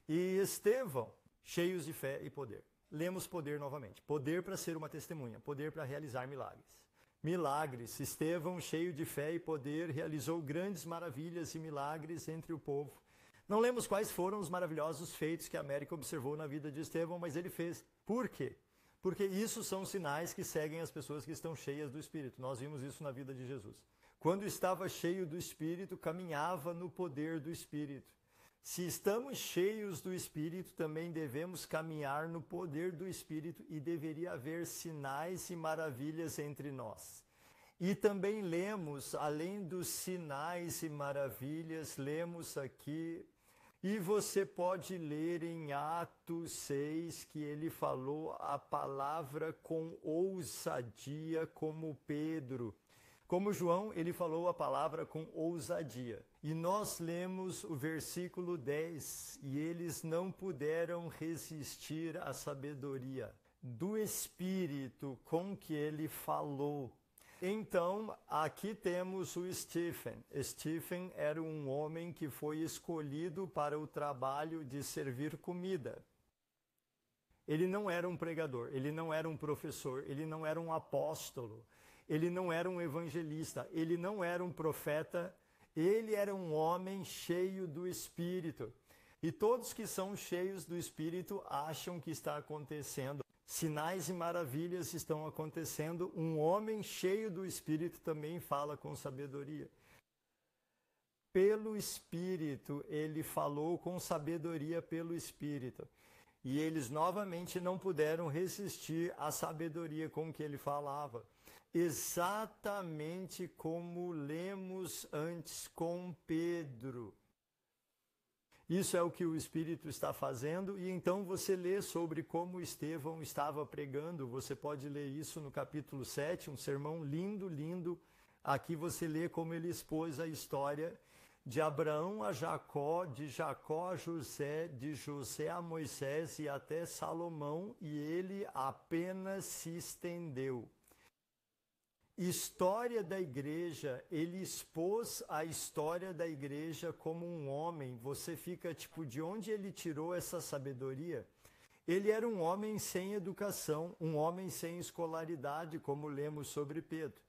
[SPEAKER 1] E Estevão, cheios de fé e poder. Lemos poder novamente. Poder para ser uma testemunha, poder para realizar milagres. Milagres. Estevão, cheio de fé e poder, realizou grandes maravilhas e milagres entre o povo. Não lemos quais foram os maravilhosos feitos que a América observou na vida de Estevão, mas ele fez. Por quê? Porque isso são sinais que seguem as pessoas que estão cheias do Espírito. Nós vimos isso na vida de Jesus. Quando estava cheio do Espírito, caminhava no poder do Espírito. Se estamos cheios do Espírito, também devemos caminhar no poder do Espírito e deveria haver sinais e maravilhas entre nós. E também lemos, além dos sinais e maravilhas, lemos aqui, e você pode ler em Atos 6, que ele falou a palavra com ousadia como Pedro. Como João, ele falou a palavra com ousadia. E nós lemos o versículo 10, e eles não puderam resistir à sabedoria do Espírito com que ele falou. Então, aqui temos o Stephen. Stephen era um homem que foi escolhido para o trabalho de servir comida. Ele não era um pregador, ele não era um professor, ele não era um apóstolo. Ele não era um evangelista, ele não era um profeta, ele era um homem cheio do Espírito. E todos que são cheios do Espírito acham que está acontecendo. Sinais e maravilhas estão acontecendo. Um homem cheio do Espírito também fala com sabedoria. Pelo Espírito, ele falou com sabedoria pelo Espírito. E eles novamente não puderam resistir à sabedoria com que ele falava. Exatamente como lemos antes com Pedro. Isso é o que o Espírito está fazendo, e então você lê sobre como Estevão estava pregando. Você pode ler isso no capítulo 7, um sermão lindo, lindo. Aqui você lê como ele expôs a história de Abraão a Jacó, de Jacó a José, de José a Moisés e até Salomão, e ele apenas se estendeu. História da igreja, ele expôs a história da igreja como um homem. Você fica tipo, de onde ele tirou essa sabedoria? Ele era um homem sem educação, um homem sem escolaridade, como lemos sobre Pedro.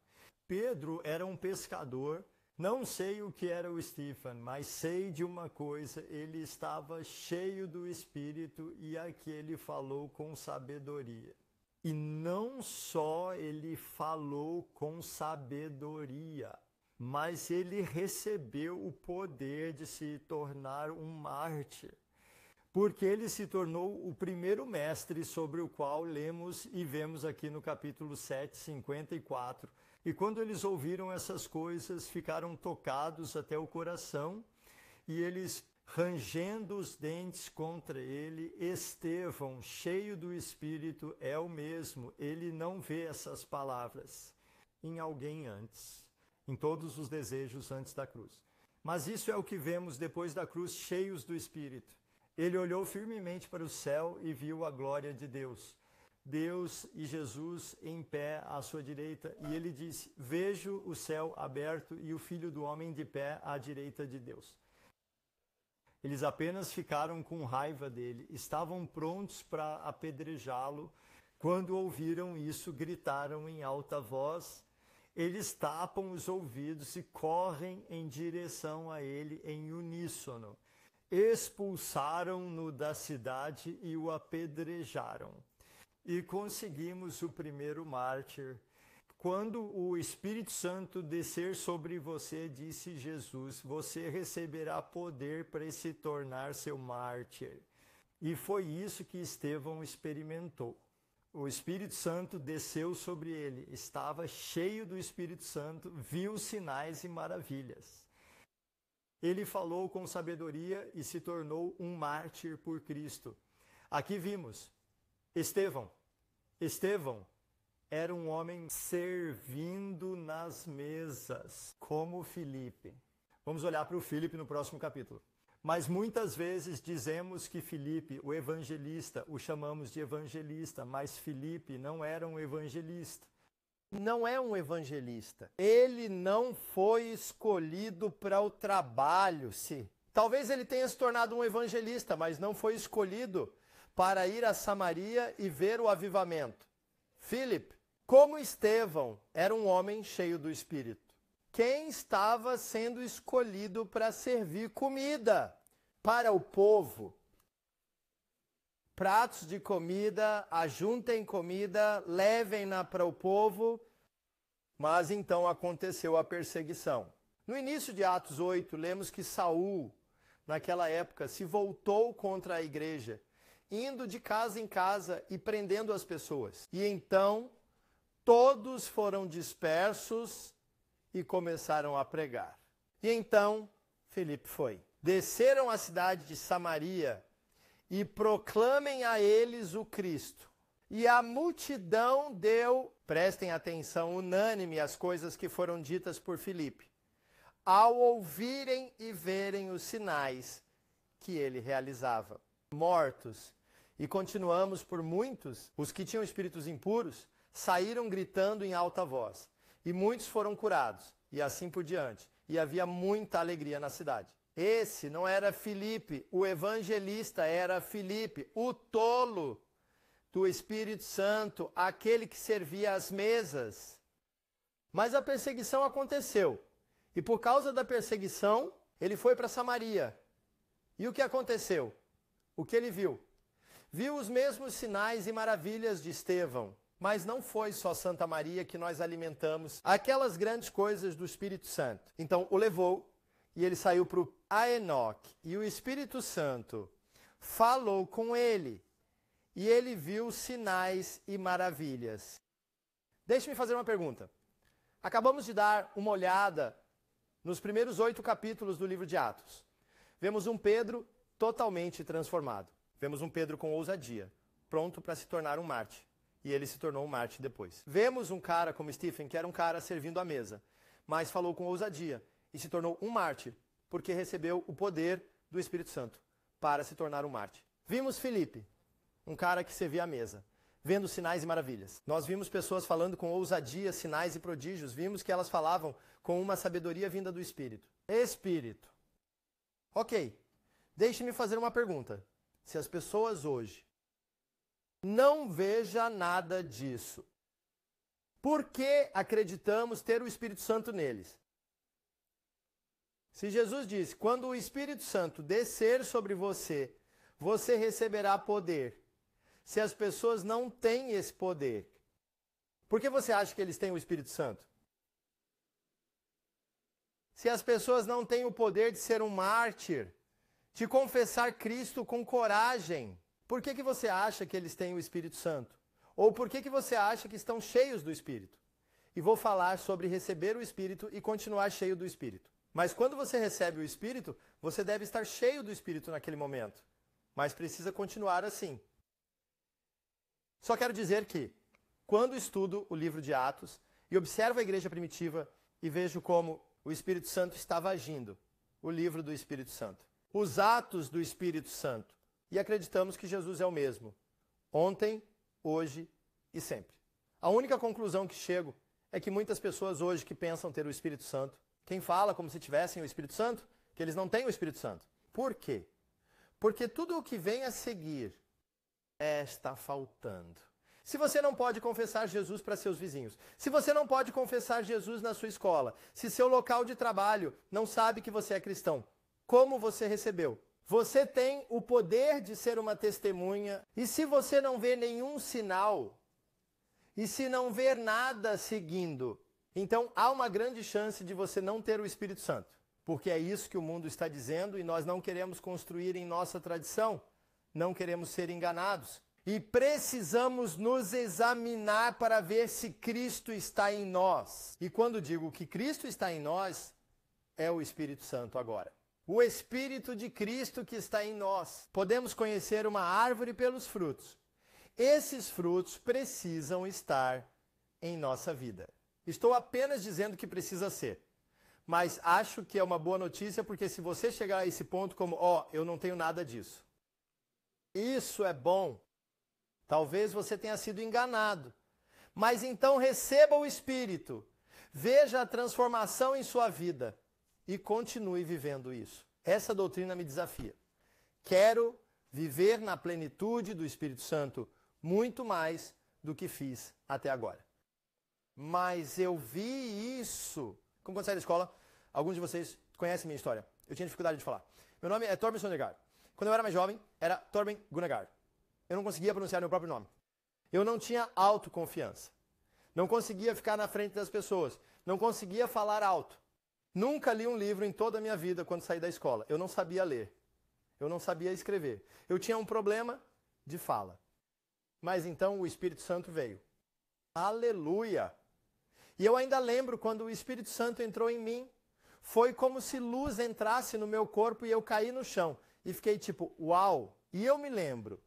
[SPEAKER 1] Pedro era um pescador. Não sei o que era o Stephen, mas sei de uma coisa, ele estava cheio do Espírito e aqui ele falou com sabedoria. E não só ele falou com sabedoria, mas ele recebeu o poder de se tornar um mártir. Porque ele se tornou o primeiro mestre sobre o qual lemos e vemos aqui no capítulo 7, 54. E quando eles ouviram essas coisas, ficaram tocados até o coração, e eles, rangendo os dentes contra ele, Estevão, cheio do Espírito, é o mesmo. Ele não vê essas palavras em alguém antes, em todos os desejos antes da cruz. Mas isso é o que vemos depois da cruz, cheios do Espírito. Ele olhou firmemente para o céu e viu a glória de Deus. Deus e Jesus em pé à sua direita, e ele disse: vejo o céu aberto e o Filho do Homem de pé à direita de Deus. Eles apenas ficaram com raiva dele, estavam prontos para apedrejá-lo. Quando ouviram isso, gritaram em alta voz. Eles tapam os ouvidos e correm em direção a ele em uníssono. Expulsaram-no da cidade e o apedrejaram. E conseguimos o primeiro mártir. Quando o Espírito Santo descer sobre você, disse Jesus, você receberá poder para se tornar seu mártir. E foi isso que Estevão experimentou. O Espírito Santo desceu sobre ele, estava cheio do Espírito Santo, viu sinais e maravilhas. Ele falou com sabedoria e se tornou um mártir por Cristo. Aqui vimos Estevão, era um homem servindo nas mesas, como Filipe. Vamos olhar para o Filipe no próximo capítulo. Mas muitas vezes dizemos que Filipe, o evangelista, o chamamos de evangelista, mas Filipe não era um evangelista. Não é um evangelista. Ele não foi escolhido para o trabalho, sim. Talvez ele tenha se tornado um evangelista, mas não foi escolhido para ir a Samaria e ver o avivamento. Filipe, como Estevão, era um homem cheio do Espírito. Quem estava sendo escolhido para servir comida para o povo? Pratos de comida, ajuntem comida, levem-na para o povo. Mas então aconteceu a perseguição. No início de Atos 8, lemos que Saul, naquela época, se voltou contra a igreja, indo de casa em casa e prendendo as pessoas. E então todos foram dispersos e começaram a pregar. E então Filipe foi. Desceram à cidade de Samaria e proclamem a eles o Cristo. E a multidão deu, prestem atenção, unânime às coisas que foram ditas por Filipe, ao ouvirem e verem os sinais que ele realizava. Mortos. E continuamos por muitos, os que tinham espíritos impuros, saíram gritando em alta voz. E muitos foram curados, e assim por diante. E havia muita alegria na cidade. Esse não era Filipe, o evangelista era Filipe, o tolo do Espírito Santo, aquele que servia às mesas. Mas a perseguição aconteceu. E por causa da perseguição, ele foi para Samaria. E o que aconteceu? O que ele viu? Viu os mesmos sinais e maravilhas de Estevão. Mas não foi só Santa Maria que nós alimentamos aquelas grandes coisas do Espírito Santo. Então o levou e ele saiu para Enoque. E o Espírito Santo falou com ele. E ele viu sinais e maravilhas. Deixe-me fazer uma pergunta. Acabamos de dar uma olhada nos primeiros 8 capítulos do livro de Atos. Vemos um Pedro totalmente transformado. Vemos um Pedro com ousadia, pronto para se tornar um mártir. E ele se tornou um mártir depois. Vemos um cara como Stephen, que era um cara servindo à mesa, mas falou com ousadia e se tornou um mártir, porque recebeu o poder do Espírito Santo para se tornar um mártir. Vimos Filipe, um cara que servia à mesa, vendo sinais e maravilhas. Nós vimos pessoas falando com ousadia, sinais e prodígios. Vimos que elas falavam com uma sabedoria vinda do Espírito. Espírito. Ok, deixe-me fazer uma pergunta. Se as pessoas hoje não vejam nada disso, por que acreditamos ter o Espírito Santo neles? Se Jesus disse, quando o Espírito Santo descer sobre você, você receberá poder. Se as pessoas não têm esse poder, por que você acha que eles têm o Espírito Santo? Se as pessoas não têm o poder de ser um mártir, de confessar Cristo com coragem, por que você acha que eles têm o Espírito Santo? Ou por que você acha que estão cheios do Espírito? E vou falar sobre receber o Espírito e continuar cheio do Espírito. Mas quando você recebe o Espírito, você deve estar cheio do Espírito naquele momento. Mas precisa continuar assim. Só quero dizer que, quando estudo o livro de Atos e observo a igreja primitiva e vejo como o Espírito Santo estava agindo, o livro do Espírito Santo, os atos do Espírito Santo, e acreditamos que Jesus é o mesmo, ontem, hoje e sempre. A única conclusão que chego é que muitas pessoas hoje que pensam ter o Espírito Santo, quem fala como se tivessem o Espírito Santo, que eles não têm o Espírito Santo. Por quê? Porque tudo o que vem a seguir está faltando. Se você não pode confessar Jesus para seus vizinhos, se você não pode confessar Jesus na sua escola, se seu local de trabalho não sabe que você é cristão, como você recebeu? Você tem o poder de ser uma testemunha, e se você não vê nenhum sinal, e se não ver nada seguindo, então há uma grande chance de você não ter o Espírito Santo. Porque é isso que o mundo está dizendo e nós não queremos construir em nossa tradição, não queremos ser enganados. E precisamos nos examinar para ver se Cristo está em nós. E quando digo que Cristo está em nós, é o Espírito Santo agora. O Espírito de Cristo que está em nós. Podemos conhecer uma árvore pelos frutos. Esses frutos precisam estar
[SPEAKER 2] em nossa vida. Estou apenas dizendo que precisa ser. Mas acho que é uma boa notícia, porque se você chegar a esse ponto como, eu não tenho nada disso. Isso é bom. Talvez você tenha sido enganado. Mas então receba o Espírito. Veja a transformação em sua vida. E continue vivendo isso. Essa doutrina me desafia. Quero viver na plenitude do Espírito Santo muito mais do que fiz até agora. Mas eu vi isso. Como quando saí da escola, alguns de vocês conhecem minha história. Eu tinha dificuldade de falar. Meu nome é Torben Sondergaard. Quando eu era mais jovem, era Torben Gunnarsgaard. Eu não conseguia pronunciar meu próprio nome. Eu não tinha autoconfiança. Não conseguia ficar na frente das pessoas. Não conseguia falar alto. Nunca li um livro em toda a minha vida quando saí da escola. Eu não sabia ler. Eu não sabia escrever. Eu tinha um problema de fala. Mas então o Espírito Santo veio. Aleluia! E eu ainda lembro quando o Espírito Santo entrou em mim. Foi como se luz entrasse no meu corpo e eu caí no chão. E fiquei tipo, uau! E eu me lembro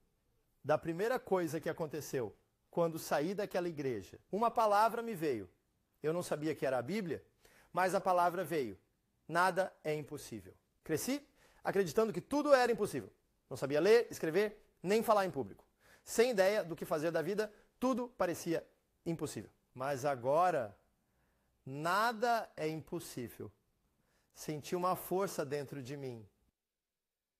[SPEAKER 2] da primeira coisa que aconteceu quando saí daquela igreja. Uma palavra me veio. Eu não sabia que era a Bíblia, mas a palavra veio. Nada é impossível. Cresci acreditando que tudo era impossível. Não sabia ler, escrever, nem falar em público. Sem ideia do que fazer da vida, tudo parecia impossível. Mas agora, nada é impossível. Senti uma força dentro de mim.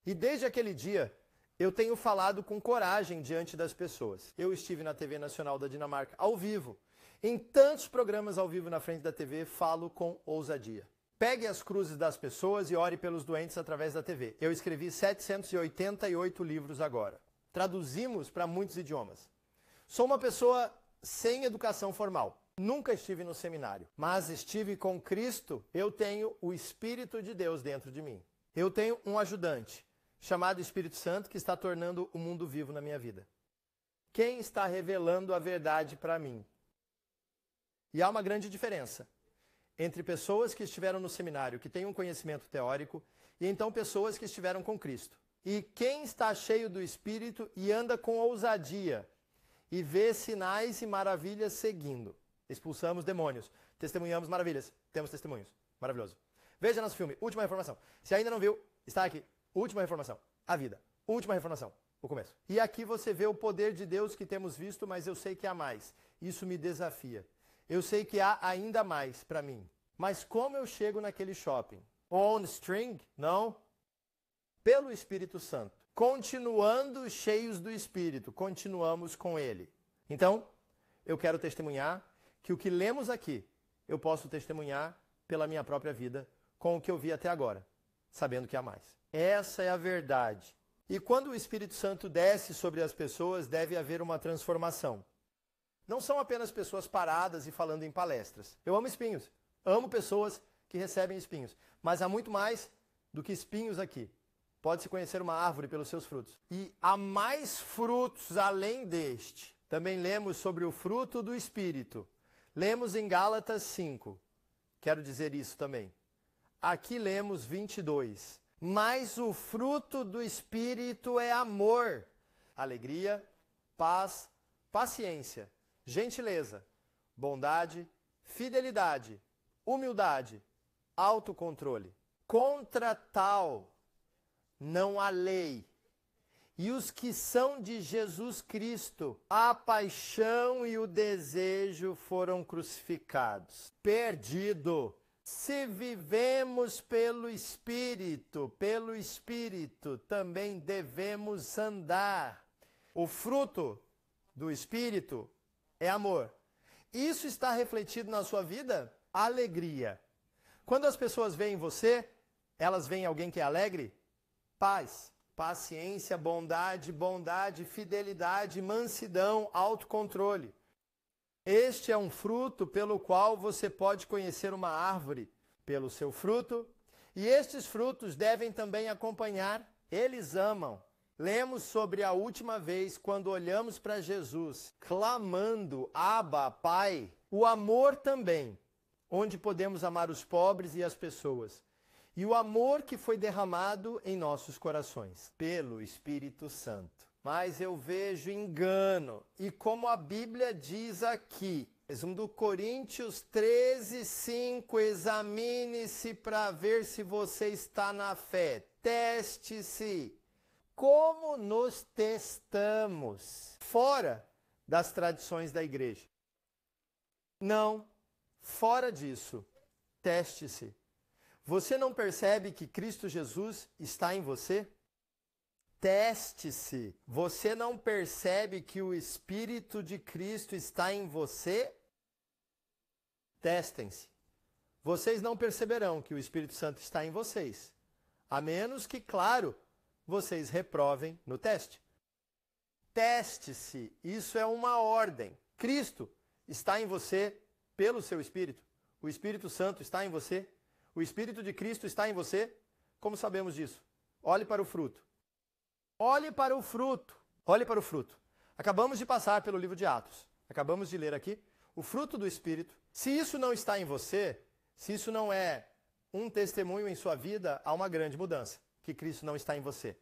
[SPEAKER 2] E desde aquele dia, eu tenho falado com coragem diante das pessoas. Eu estive na TV Nacional da Dinamarca, ao vivo. Em tantos programas ao vivo na frente da TV, falo com ousadia. Pegue as cruzes das pessoas e ore pelos doentes através da TV. Eu escrevi 788 livros agora. Traduzimos para muitos idiomas. Sou uma pessoa sem educação formal. Nunca estive no seminário, mas estive com Cristo. Eu tenho o Espírito de Deus dentro de mim. Eu tenho um ajudante, chamado Espírito Santo, que está tornando o mundo vivo na minha vida. Quem está revelando a verdade para mim? E há uma grande diferença entre pessoas que estiveram no seminário, que têm um conhecimento teórico, e então pessoas que estiveram com Cristo. E quem está cheio do Espírito e anda com ousadia e vê sinais e maravilhas seguindo. Expulsamos demônios, testemunhamos maravilhas, temos testemunhos. Maravilhoso. Veja nosso filme, Última Reformação. Se ainda não viu, está aqui. Última Reformação, a vida. Última Reformação, o começo. E aqui você vê o poder de Deus que temos visto, mas eu sei que há mais. Isso me desafia. Eu sei que há ainda mais para mim. Mas como eu chego naquele shopping? On string? Não. Pelo Espírito Santo. Continuando cheios do Espírito, continuamos com Ele. Então, eu quero testemunhar que o que lemos aqui, eu posso testemunhar pela minha própria vida, com o que eu vi até agora, sabendo que há mais. Essa é a verdade. E quando o Espírito Santo desce sobre as pessoas, deve haver uma transformação. Não são apenas pessoas paradas e falando em palestras. Eu amo espinhos. Amo pessoas que recebem espinhos. Mas há muito mais do que espinhos aqui. Pode-se conhecer uma árvore pelos seus frutos. E há mais frutos além deste. Também lemos sobre o fruto do Espírito. Lemos em Gálatas 5. Quero dizer isso também. Aqui lemos 22. Mas o fruto do Espírito é amor, alegria, paz, paciência, gentileza, bondade, fidelidade, humildade, autocontrole. Contra tal não há lei. E os que são de Jesus Cristo, a paixão e o desejo foram crucificados. Perdido. Se vivemos pelo Espírito também devemos andar. O fruto do Espírito é amor. Isso está refletido na sua vida? Alegria. Quando as pessoas veem você, elas veem alguém que é alegre? Paz, paciência, bondade, fidelidade, mansidão, autocontrole. Este é um fruto pelo qual você pode conhecer uma árvore pelo seu fruto, e estes frutos devem também acompanhar. Eles amam. Lemos sobre a última vez quando olhamos para Jesus, clamando, Abba, Pai. O amor também, onde podemos amar os pobres e as pessoas. E o amor que foi derramado em nossos corações, pelo Espírito Santo. Mas eu vejo engano. E como a Bíblia diz aqui, Do Coríntios 13, 5, examine-se para ver se você está na fé. Teste-se. Como nos testamos? Fora das tradições da igreja. Não, fora disso. Teste-se. Você não percebe que Cristo Jesus está em você? Teste-se. Você não percebe que o Espírito de Cristo está em você? Testem-se. Vocês não perceberão que o Espírito Santo está em vocês, a menos que, claro, vocês reprovem no teste. Teste-se. Isso é uma ordem. Cristo está em você pelo seu Espírito. O Espírito Santo está em você. O Espírito de Cristo está em você. Como sabemos disso? Olhe para o fruto. Olhe para o fruto. Olhe para o fruto. Acabamos de passar pelo livro de Atos. Acabamos de ler aqui o fruto do Espírito. Se isso não está em você, se isso não é um testemunho em sua vida, há uma grande mudança, que Cristo não está em você.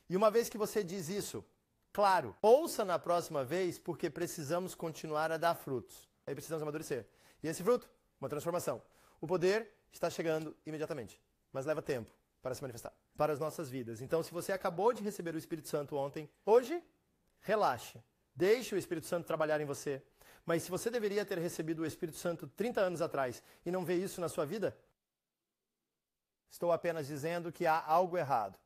[SPEAKER 2] E uma vez que você diz isso, claro, ouça na próxima vez, porque precisamos continuar a dar frutos. Aí precisamos amadurecer. E esse fruto, uma transformação. O poder está chegando imediatamente, mas leva tempo para se manifestar, para as nossas vidas. Então, se você acabou de receber o Espírito Santo ontem, hoje, relaxe. Deixe o Espírito Santo trabalhar em você. Mas se você deveria ter recebido o Espírito Santo 30 anos atrás e não vê isso na sua vida, estou apenas dizendo que há algo errado.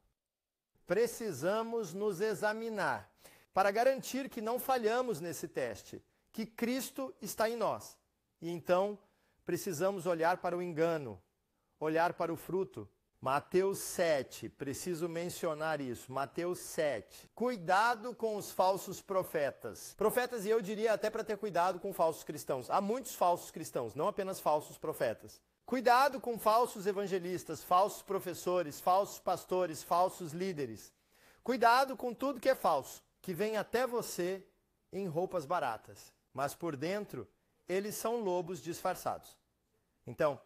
[SPEAKER 2] Precisamos nos examinar para garantir que não falhamos nesse teste, que Cristo está em nós. E então, precisamos olhar para o engano, olhar para o fruto. Mateus 7, preciso mencionar isso, Mateus 7. Cuidado com os falsos profetas. Profetas, e eu diria até para ter cuidado com falsos cristãos. Há muitos falsos cristãos, não apenas falsos profetas. Cuidado com falsos evangelistas, falsos professores, falsos pastores, falsos líderes. Cuidado com tudo que é falso, que vem até você em roupas baratas. Mas por dentro, eles são lobos disfarçados. Então,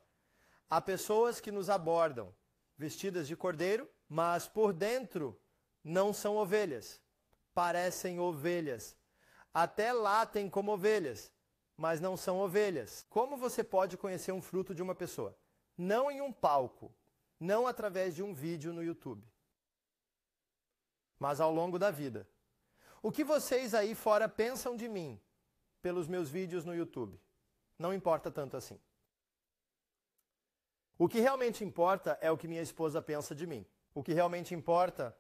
[SPEAKER 2] há pessoas que nos abordam vestidas de cordeiro, mas por dentro não são ovelhas. Parecem ovelhas. Até latem como ovelhas, mas não são ovelhas. Como você pode conhecer um fruto de uma pessoa? Não em um palco, não através de um vídeo no YouTube, mas ao longo da vida. O que vocês aí fora pensam de mim pelos meus vídeos no YouTube? Não importa tanto assim. O que realmente importa é o que minha esposa pensa de mim. O que realmente importa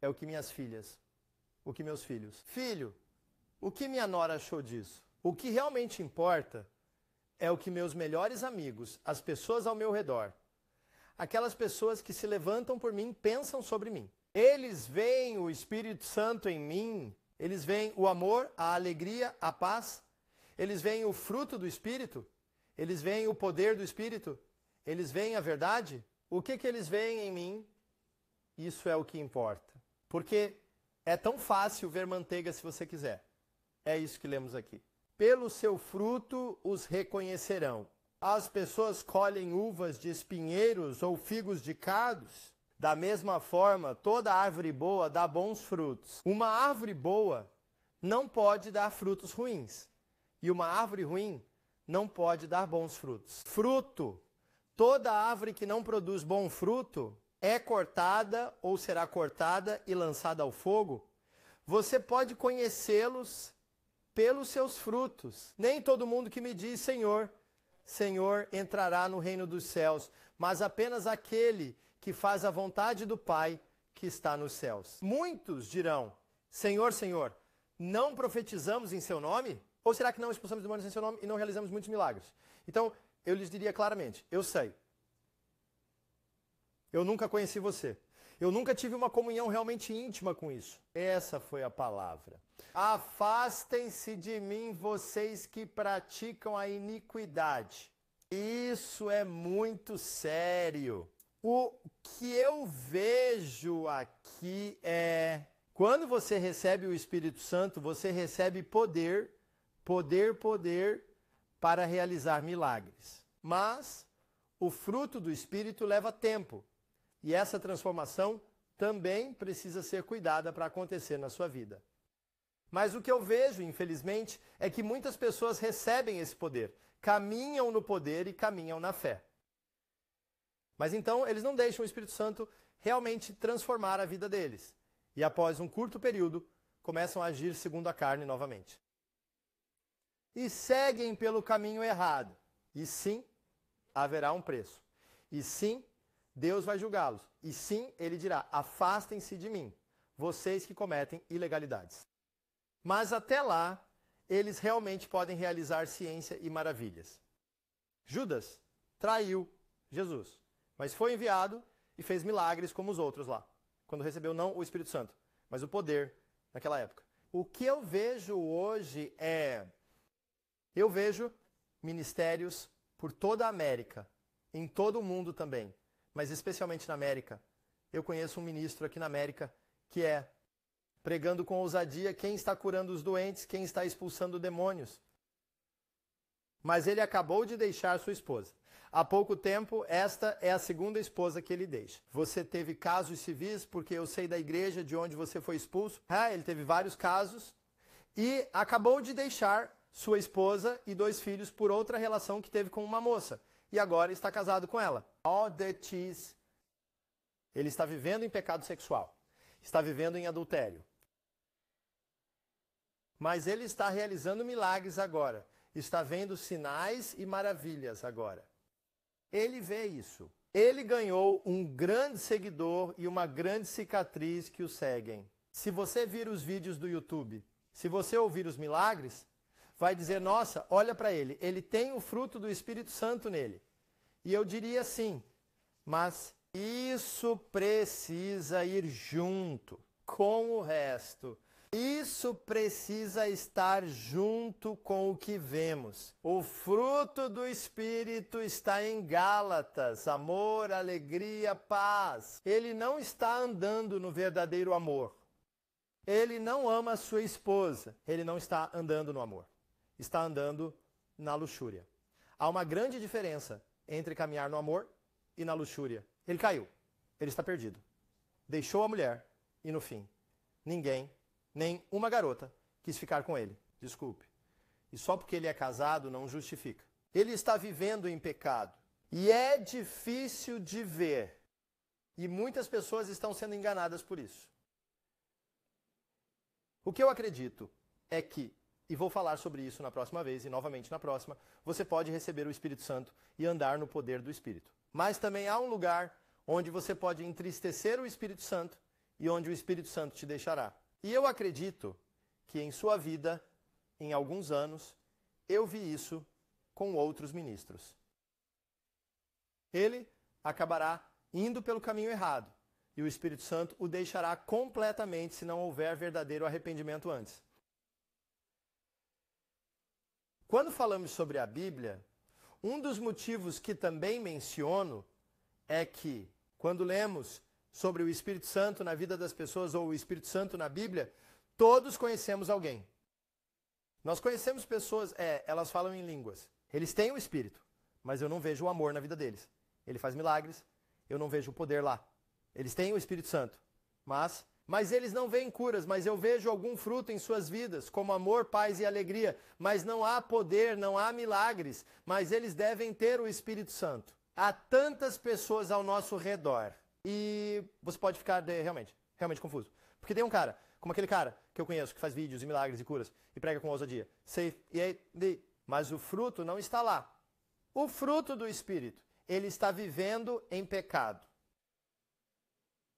[SPEAKER 2] é o que minhas filhas, o que meus filhos. Filho, o que minha nora achou disso? O que realmente importa é o que meus melhores amigos, as pessoas ao meu redor, aquelas pessoas que se levantam por mim, pensam sobre mim. Eles veem o Espírito Santo em mim, eles veem o amor, a alegria, a paz, eles veem o fruto do Espírito, eles veem o poder do Espírito. Eles veem a verdade? O que eles veem em mim? Isso é o que importa. Porque é tão fácil ver manteiga se você quiser. É isso que lemos aqui. Pelo seu fruto os reconhecerão. As pessoas colhem uvas de espinheiros ou figos de cardos. Da mesma forma, toda árvore boa dá bons frutos. Uma árvore boa não pode dar frutos ruins. E uma árvore ruim não pode dar bons frutos. Fruto. Toda árvore que não produz bom fruto é cortada ou será cortada e lançada ao fogo. Você pode conhecê-los pelos seus frutos. Nem todo mundo que me diz Senhor, Senhor entrará no reino dos céus, mas apenas aquele que faz a vontade do Pai que está nos céus. Muitos dirão, Senhor, Senhor, não profetizamos em seu nome? Ou será que não expulsamos demônios em seu nome e não realizamos muitos milagres? Então, eu lhes diria claramente, eu sei. Eu nunca conheci você. Eu nunca tive uma comunhão realmente íntima com isso. Essa foi a palavra. Afastem-se de mim, vocês que praticam a iniquidade. Isso é muito sério. O que eu vejo aqui é... Quando você recebe o Espírito Santo, você recebe poder para realizar milagres. Mas o fruto do Espírito leva tempo. E essa transformação também precisa ser cuidada para acontecer na sua vida. Mas o que eu vejo, infelizmente, é que muitas pessoas recebem esse poder, caminham no poder e caminham na fé. Mas então eles não deixam o Espírito Santo realmente transformar a vida deles. E após um curto período, começam a agir segundo a carne novamente. E seguem pelo caminho errado. E sim, haverá um preço. E sim, Deus vai julgá-los. E sim, ele dirá: afastem-se de mim, vocês que cometem ilegalidades. Mas até lá, eles realmente podem realizar ciência e maravilhas. Judas traiu Jesus, mas foi enviado e fez milagres como os outros lá, quando recebeu não o Espírito Santo, mas o poder naquela época. O que eu vejo hoje eu vejo ministérios por toda a América, em todo o mundo também, mas especialmente na América. Eu conheço um ministro aqui na América que é pregando com ousadia quem está curando os doentes, quem está expulsando demônios. Mas ele acabou de deixar sua esposa. Há pouco tempo, esta é a segunda esposa que ele deixa. Você teve casos civis, porque eu sei da igreja de onde você foi expulso. Ele teve vários casos. E acabou de deixar sua esposa e 2 filhos por outra relação que teve com uma moça. E agora está casado com ela. All that is. Ele está vivendo em pecado sexual. Está vivendo em adultério. Mas ele está realizando milagres agora. Está vendo sinais e maravilhas agora. Ele vê isso. Ele ganhou um grande seguidor e uma grande cicatriz que o seguem. Se você vir os vídeos do YouTube, se você ouvir os milagres, vai dizer: nossa, olha para ele, ele tem o fruto do Espírito Santo nele. E eu diria sim, mas isso precisa ir junto com o resto. Isso precisa estar junto com o que vemos. O fruto do Espírito está em Gálatas: amor, alegria, paz. Ele não está andando no verdadeiro amor. Ele não ama a sua esposa. Ele não está andando no amor. Está andando na luxúria. Há uma grande diferença entre caminhar no amor e na luxúria. Ele caiu. Ele está perdido. Deixou a mulher e no fim, ninguém, nem uma garota, quis ficar com ele. Desculpe. E só porque ele é casado não justifica. Ele está vivendo em pecado. E é difícil de ver. E muitas pessoas estão sendo enganadas por isso. O que eu acredito é que, e vou falar sobre isso na próxima vez e novamente na próxima, você pode receber o Espírito Santo e andar no poder do Espírito. Mas também há um lugar onde você pode entristecer o Espírito Santo e onde o Espírito Santo te deixará. E eu acredito que em sua vida, em alguns anos, eu vi isso com outros ministros. Ele acabará indo pelo caminho errado e o Espírito Santo o deixará completamente se não houver verdadeiro arrependimento antes. Quando falamos sobre a Bíblia, um dos motivos que também menciono é que, quando lemos sobre o Espírito Santo na vida das pessoas ou o Espírito Santo na Bíblia, todos conhecemos alguém. Nós conhecemos pessoas, elas falam em línguas. Eles têm o Espírito, mas eu não vejo o amor na vida deles. Ele faz milagres, eu não vejo o poder lá. Eles têm o Espírito Santo, mas eles não veem curas, mas eu vejo algum fruto em suas vidas, como amor, paz e alegria, mas não há poder, não há milagres, mas eles devem ter o Espírito Santo. Há tantas pessoas ao nosso redor e você pode ficar realmente confuso. Porque tem um cara, como aquele cara que eu conheço, que faz vídeos e milagres e curas e prega com ousadia, mas o fruto não está lá. O fruto do Espírito, ele está vivendo em pecado.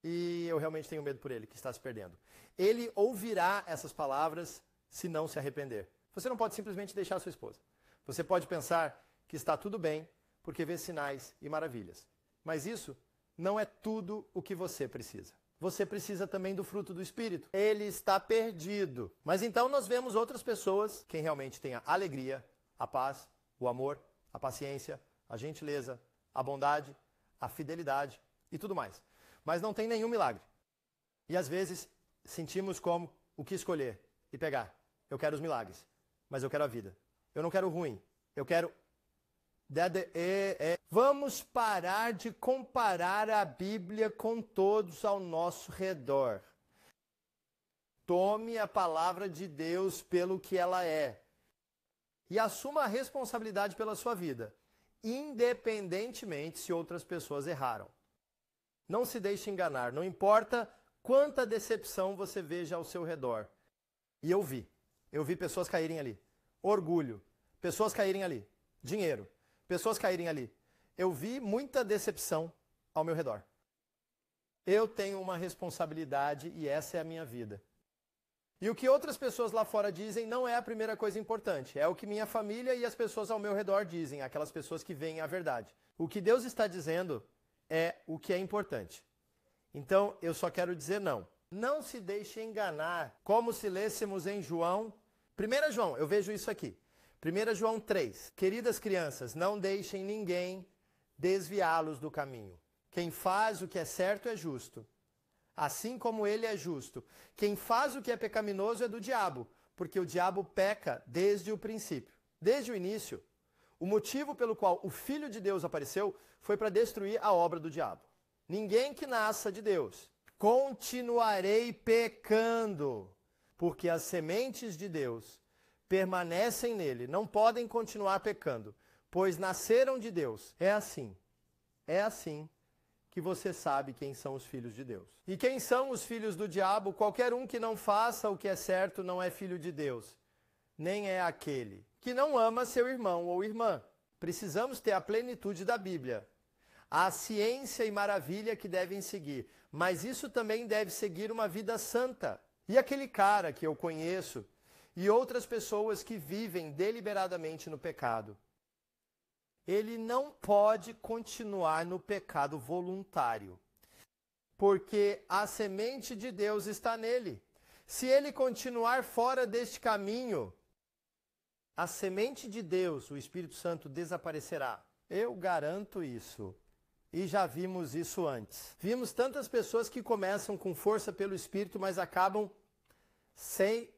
[SPEAKER 2] E eu realmente tenho medo por ele, que está se perdendo. Ele ouvirá essas palavras se não se arrepender. Você não pode simplesmente deixar a sua esposa. Você pode pensar que está tudo bem, porque vê sinais e maravilhas. Mas isso não é tudo o que você precisa. Você precisa também do fruto do Espírito. Ele está perdido. Mas então nós vemos outras pessoas, quem realmente tem a alegria, a paz, o amor, a paciência, a gentileza, a bondade, a fidelidade e tudo mais. Mas não tem nenhum milagre. E às vezes sentimos como o que escolher e pegar. Eu quero os milagres, mas eu quero a vida. Eu não quero o ruim, eu quero... Vamos parar de comparar a Bíblia com todos ao nosso redor. Tome a palavra de Deus pelo que ela é. E assuma a responsabilidade pela sua vida, independentemente se outras pessoas erraram. Não se deixe enganar, não importa quanta decepção você veja ao seu redor. E eu vi pessoas caírem ali. Orgulho, pessoas caírem ali. Dinheiro, pessoas caírem ali. Eu vi muita decepção ao meu redor. Eu tenho uma responsabilidade e essa é a minha vida. E o que outras pessoas lá fora dizem não é a primeira coisa importante. É o que minha família e as pessoas ao meu redor dizem, aquelas pessoas que veem a verdade. O que Deus está dizendo é o que é importante. Então, eu só quero dizer não. Não se deixe enganar, como se lêssemos em João. 1 João, eu vejo isso aqui. 1 João 3. Queridas crianças, não deixem ninguém desviá-los do caminho. Quem faz o que é certo é justo, assim como ele é justo. Quem faz o que é pecaminoso é do diabo, porque o diabo peca desde o princípio. Desde o início, o motivo pelo qual o Filho de Deus apareceu foi para destruir a obra do diabo. Ninguém que nasça de Deus. Continuarei pecando, porque as sementes de Deus permanecem nele, não podem continuar pecando, pois nasceram de Deus. É assim que você sabe quem são os filhos de Deus. E quem são os filhos do diabo? Qualquer um que não faça o que é certo não é filho de Deus, nem é aquele que não ama seu irmão ou irmã. Precisamos ter a plenitude da Bíblia, a ciência e maravilha que devem seguir, mas isso também deve seguir uma vida santa. E aquele cara que eu conheço e outras pessoas que vivem deliberadamente no pecado, ele não pode continuar no pecado voluntário, porque a semente de Deus está nele. Se ele continuar fora deste caminho, a semente de Deus, o Espírito Santo, desaparecerá. Eu garanto isso. E já vimos isso antes. Vimos tantas pessoas que começam com força pelo Espírito, mas acabam sem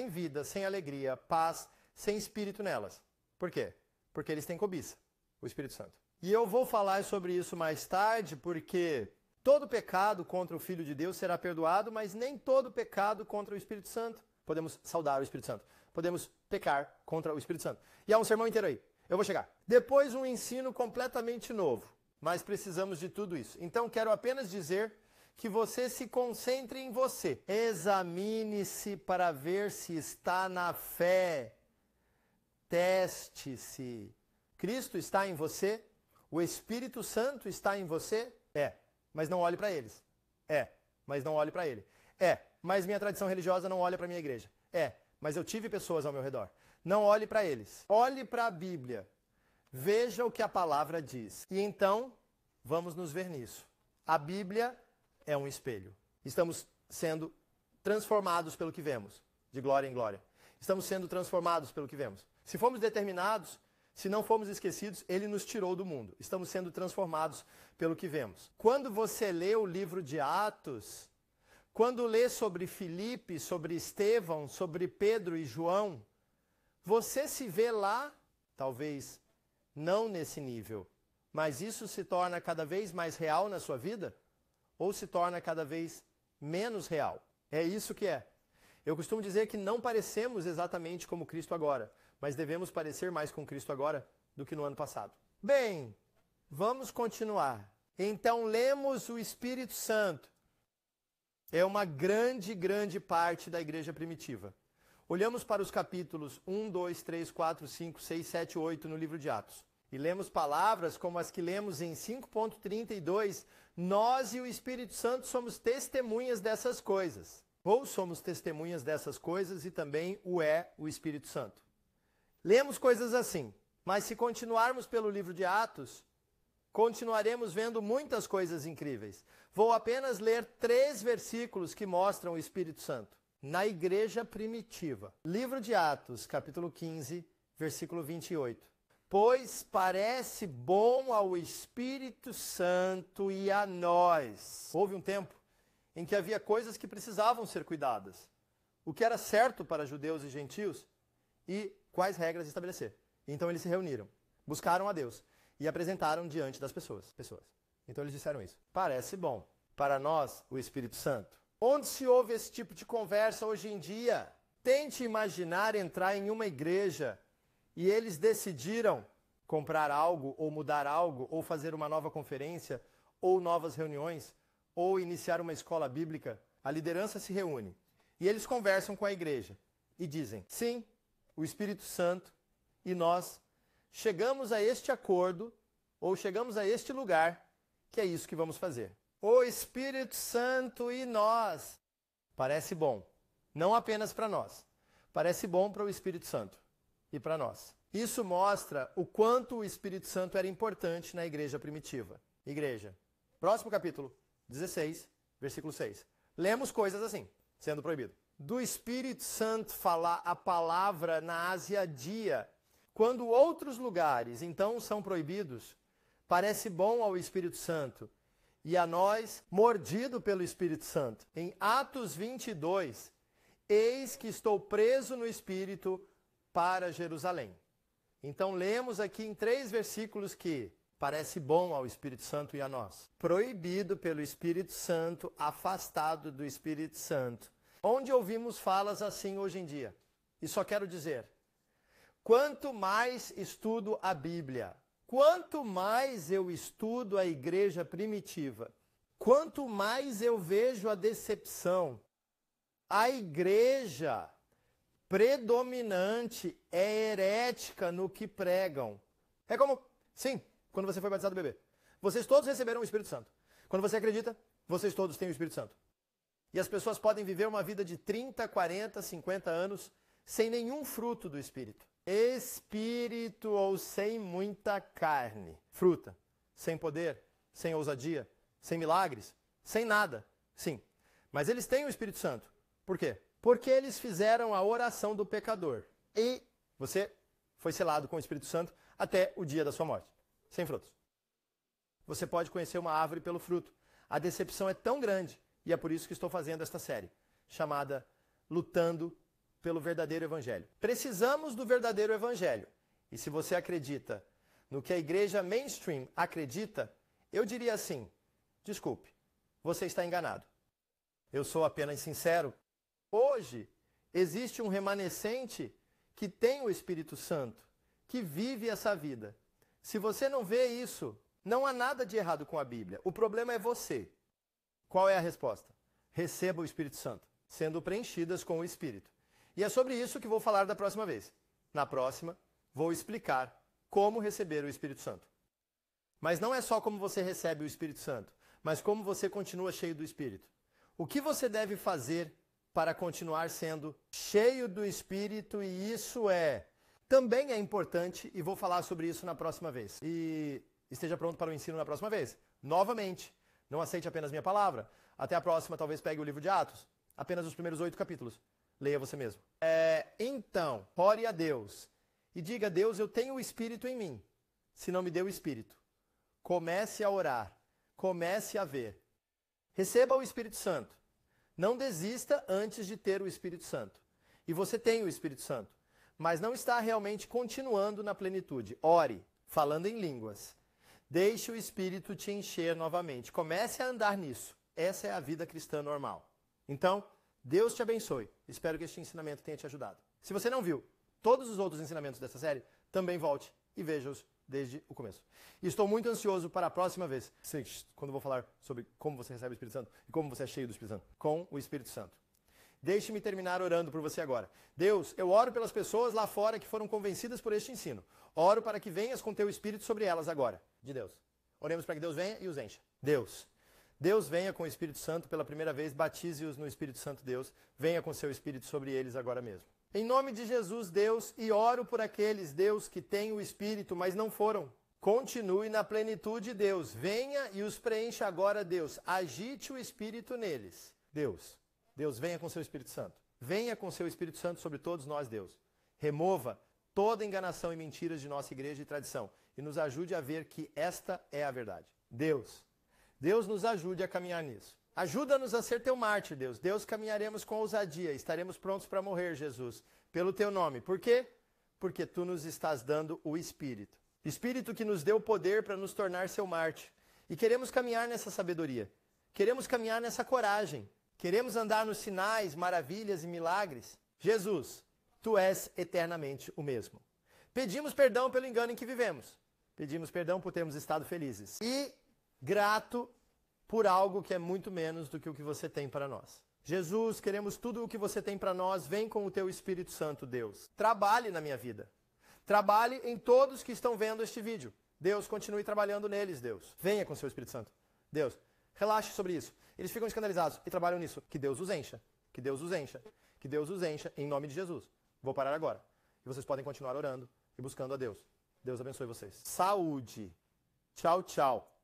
[SPEAKER 2] vida, sem alegria, paz, sem Espírito nelas. Por quê? Porque eles têm cobiça. O Espírito Santo. E eu vou falar sobre isso mais tarde, porque todo pecado contra o Filho de Deus será perdoado, mas nem todo pecado contra o Espírito Santo. Podemos saudar o Espírito Santo. Podemos pecar contra o Espírito Santo. E há um sermão inteiro aí. Eu vou chegar. Depois um ensino completamente novo. Mas precisamos de tudo isso. Então quero apenas dizer que você se concentre em você. Examine-se para ver se está na fé. Teste-se. Cristo está em você? O Espírito Santo está em você? É, mas não olhe para eles. É, mas não olhe para ele. É, mas minha tradição religiosa não olha para minha igreja. É, mas eu tive pessoas ao meu redor. Não olhe para eles. Olhe para a Bíblia. Veja o que a palavra diz. E então, vamos nos ver nisso. A Bíblia é um espelho. Estamos sendo transformados pelo que vemos, de glória em glória. Estamos sendo transformados pelo que vemos. Se formos determinados, se não formos esquecidos, ele nos tirou do mundo. Estamos sendo transformados pelo que vemos. Quando você lê o livro de Atos, quando lê sobre Filipe, sobre Estevão, sobre Pedro e João, você se vê lá, talvez não nesse nível, mas isso se torna cada vez mais real na sua vida? Ou se torna cada vez menos real? É isso que é. Eu costumo dizer que não parecemos exatamente como Cristo agora, mas devemos parecer mais com Cristo agora do que no ano passado. Bem, vamos continuar. Então, lemos o Espírito Santo. É uma grande parte da igreja primitiva. Olhamos para os capítulos 1, 2, 3, 4, 5, 6, 7, 8 no livro de Atos. E lemos palavras como as que lemos em 5.32. Nós e o Espírito Santo somos testemunhas dessas coisas. Ou somos testemunhas dessas coisas e também o Espírito Santo. Lemos coisas assim, mas se continuarmos pelo livro de Atos, continuaremos vendo muitas coisas incríveis. Vou apenas ler 3 versículos que mostram o Espírito Santo. Na igreja primitiva. Livro de Atos, capítulo 15, versículo 28. Pois parece bom ao Espírito Santo e a nós. Houve um tempo em que havia coisas que precisavam ser cuidadas. O que era certo para judeus e gentios e quais regras estabelecer. Então eles se reuniram, buscaram a Deus e apresentaram diante das pessoas. Então eles disseram isso. Parece bom para nós o Espírito Santo. Onde se ouve esse tipo de conversa hoje em dia? Tente imaginar entrar em uma igreja e eles decidiram comprar algo, ou mudar algo, ou fazer uma nova conferência, ou novas reuniões, ou iniciar uma escola bíblica. A liderança se reúne e eles conversam com a igreja e dizem: sim, o Espírito Santo e nós chegamos a este acordo, ou chegamos a este lugar, que é isso que vamos fazer. O Espírito Santo e nós. Parece bom. Não apenas para nós. Parece bom para o Espírito Santo e para nós. Isso mostra o quanto o Espírito Santo era importante na igreja primitiva. Igreja. Próximo capítulo, 16, versículo 6. Lemos coisas assim, sendo proibido. Do Espírito Santo falar a palavra na Asiadia, quando outros lugares então são proibidos, parece bom ao Espírito Santo e a nós, mordido pelo Espírito Santo. Em Atos 22, eis que estou preso no Espírito para Jerusalém. Então lemos aqui em 3 versículos que parece bom ao Espírito Santo e a nós. Proibido pelo Espírito Santo, afastado do Espírito Santo. Onde ouvimos falas assim hoje em dia? E só quero dizer, quanto mais estudo a Bíblia, quanto mais eu estudo a igreja primitiva, quanto mais eu vejo a decepção, a igreja predominante é herética no que pregam. É como, sim, quando você foi batizado bebê. Vocês todos receberam o Espírito Santo. Quando você acredita, vocês todos têm o Espírito Santo. E as pessoas podem viver uma vida de 30, 40, 50 anos sem nenhum fruto do Espírito. Espírito ou sem muita carne. Fruta. Sem poder, sem ousadia, sem milagres, sem nada. Sim. Mas eles têm o Espírito Santo. Por quê? Porque eles fizeram a oração do pecador. E você foi selado com o Espírito Santo até o dia da sua morte. Sem frutos. Você pode conhecer uma árvore pelo fruto. A decepção é tão grande, e é por isso que estou fazendo esta série, chamada Lutando pelo Verdadeiro Evangelho. Precisamos do verdadeiro Evangelho. E se você acredita no que a igreja mainstream acredita, eu diria assim, desculpe, você está enganado. Eu sou apenas sincero. Hoje, existe um remanescente que tem o Espírito Santo, que vive essa vida. Se você não vê isso, não há nada de errado com a Bíblia. O problema é você. Qual é a resposta? Receba o Espírito Santo, sendo preenchidas com o Espírito. E é sobre isso que vou falar da próxima vez. Na próxima, vou explicar como receber o Espírito Santo. Mas não é só como você recebe o Espírito Santo, mas como você continua cheio do Espírito. O que você deve fazer para continuar sendo cheio do Espírito, e isso também é importante, e vou falar sobre isso na próxima vez. E esteja pronto para o ensino na próxima vez. Novamente, não aceite apenas minha palavra. Até a próxima, talvez pegue o livro de Atos, apenas os primeiros 8 capítulos. Leia você mesmo. Então, ore a Deus e diga: Deus, eu tenho o Espírito em mim. Se não me deu o Espírito, comece a orar, comece a ver. Receba o Espírito Santo. Não desista antes de ter o Espírito Santo. E você tem o Espírito Santo, mas não está realmente continuando na plenitude. Ore, falando em línguas. Deixe o Espírito te encher novamente. Comece a andar nisso. Essa é a vida cristã normal. Então, Deus te abençoe. Espero que este ensinamento tenha te ajudado. Se você não viu todos os outros ensinamentos dessa série, também volte e veja-os desde o começo. E estou muito ansioso para a próxima vez, quando vou falar sobre como você recebe o Espírito Santo e como você é cheio do Espírito Santo, com o Espírito Santo. Deixe-me terminar orando por você agora. Deus, eu oro pelas pessoas lá fora que foram convencidas por este ensino. Oro para que venhas com teu Espírito sobre elas agora, de Deus. Oremos para que Deus venha e os encha. Deus venha com o Espírito Santo pela primeira vez, batize-os no Espírito Santo, Deus. Venha com seu Espírito sobre eles agora mesmo. Em nome de Jesus, Deus, e oro por aqueles, Deus, que têm o Espírito, mas não foram. Continue na plenitude, Deus. Venha e os preencha agora, Deus. Agite o Espírito neles. Deus, venha com seu Espírito Santo. Venha com seu Espírito Santo sobre todos nós, Deus. Remova toda enganação e mentiras de nossa igreja e tradição. E nos ajude a ver que esta é a verdade. Deus nos ajude a caminhar nisso. Ajuda-nos a ser teu mártir, Deus. Deus, caminharemos com ousadia. Estaremos prontos para morrer, Jesus, pelo teu nome. Por quê? Porque tu nos estás dando o Espírito. Espírito que nos deu poder para nos tornar seu mártir. E queremos caminhar nessa sabedoria. Queremos caminhar nessa coragem. Queremos andar nos sinais, maravilhas e milagres? Jesus, tu és eternamente o mesmo. Pedimos perdão pelo engano em que vivemos. Pedimos perdão por termos estado felizes. E grato por algo que é muito menos do que o que você tem para nós. Jesus, queremos tudo o que você tem para nós. Vem com o teu Espírito Santo, Deus. Trabalhe na minha vida. Trabalhe em todos que estão vendo este vídeo. Deus, continue trabalhando neles, Deus. Venha com o seu Espírito Santo. Deus, relaxe sobre isso. Eles ficam escandalizados e trabalham nisso. Que Deus os encha. Que Deus os encha. Que Deus os encha em nome de Jesus. Vou parar agora. E vocês podem continuar orando e buscando a Deus. Deus abençoe vocês. Saúde. Tchau, tchau.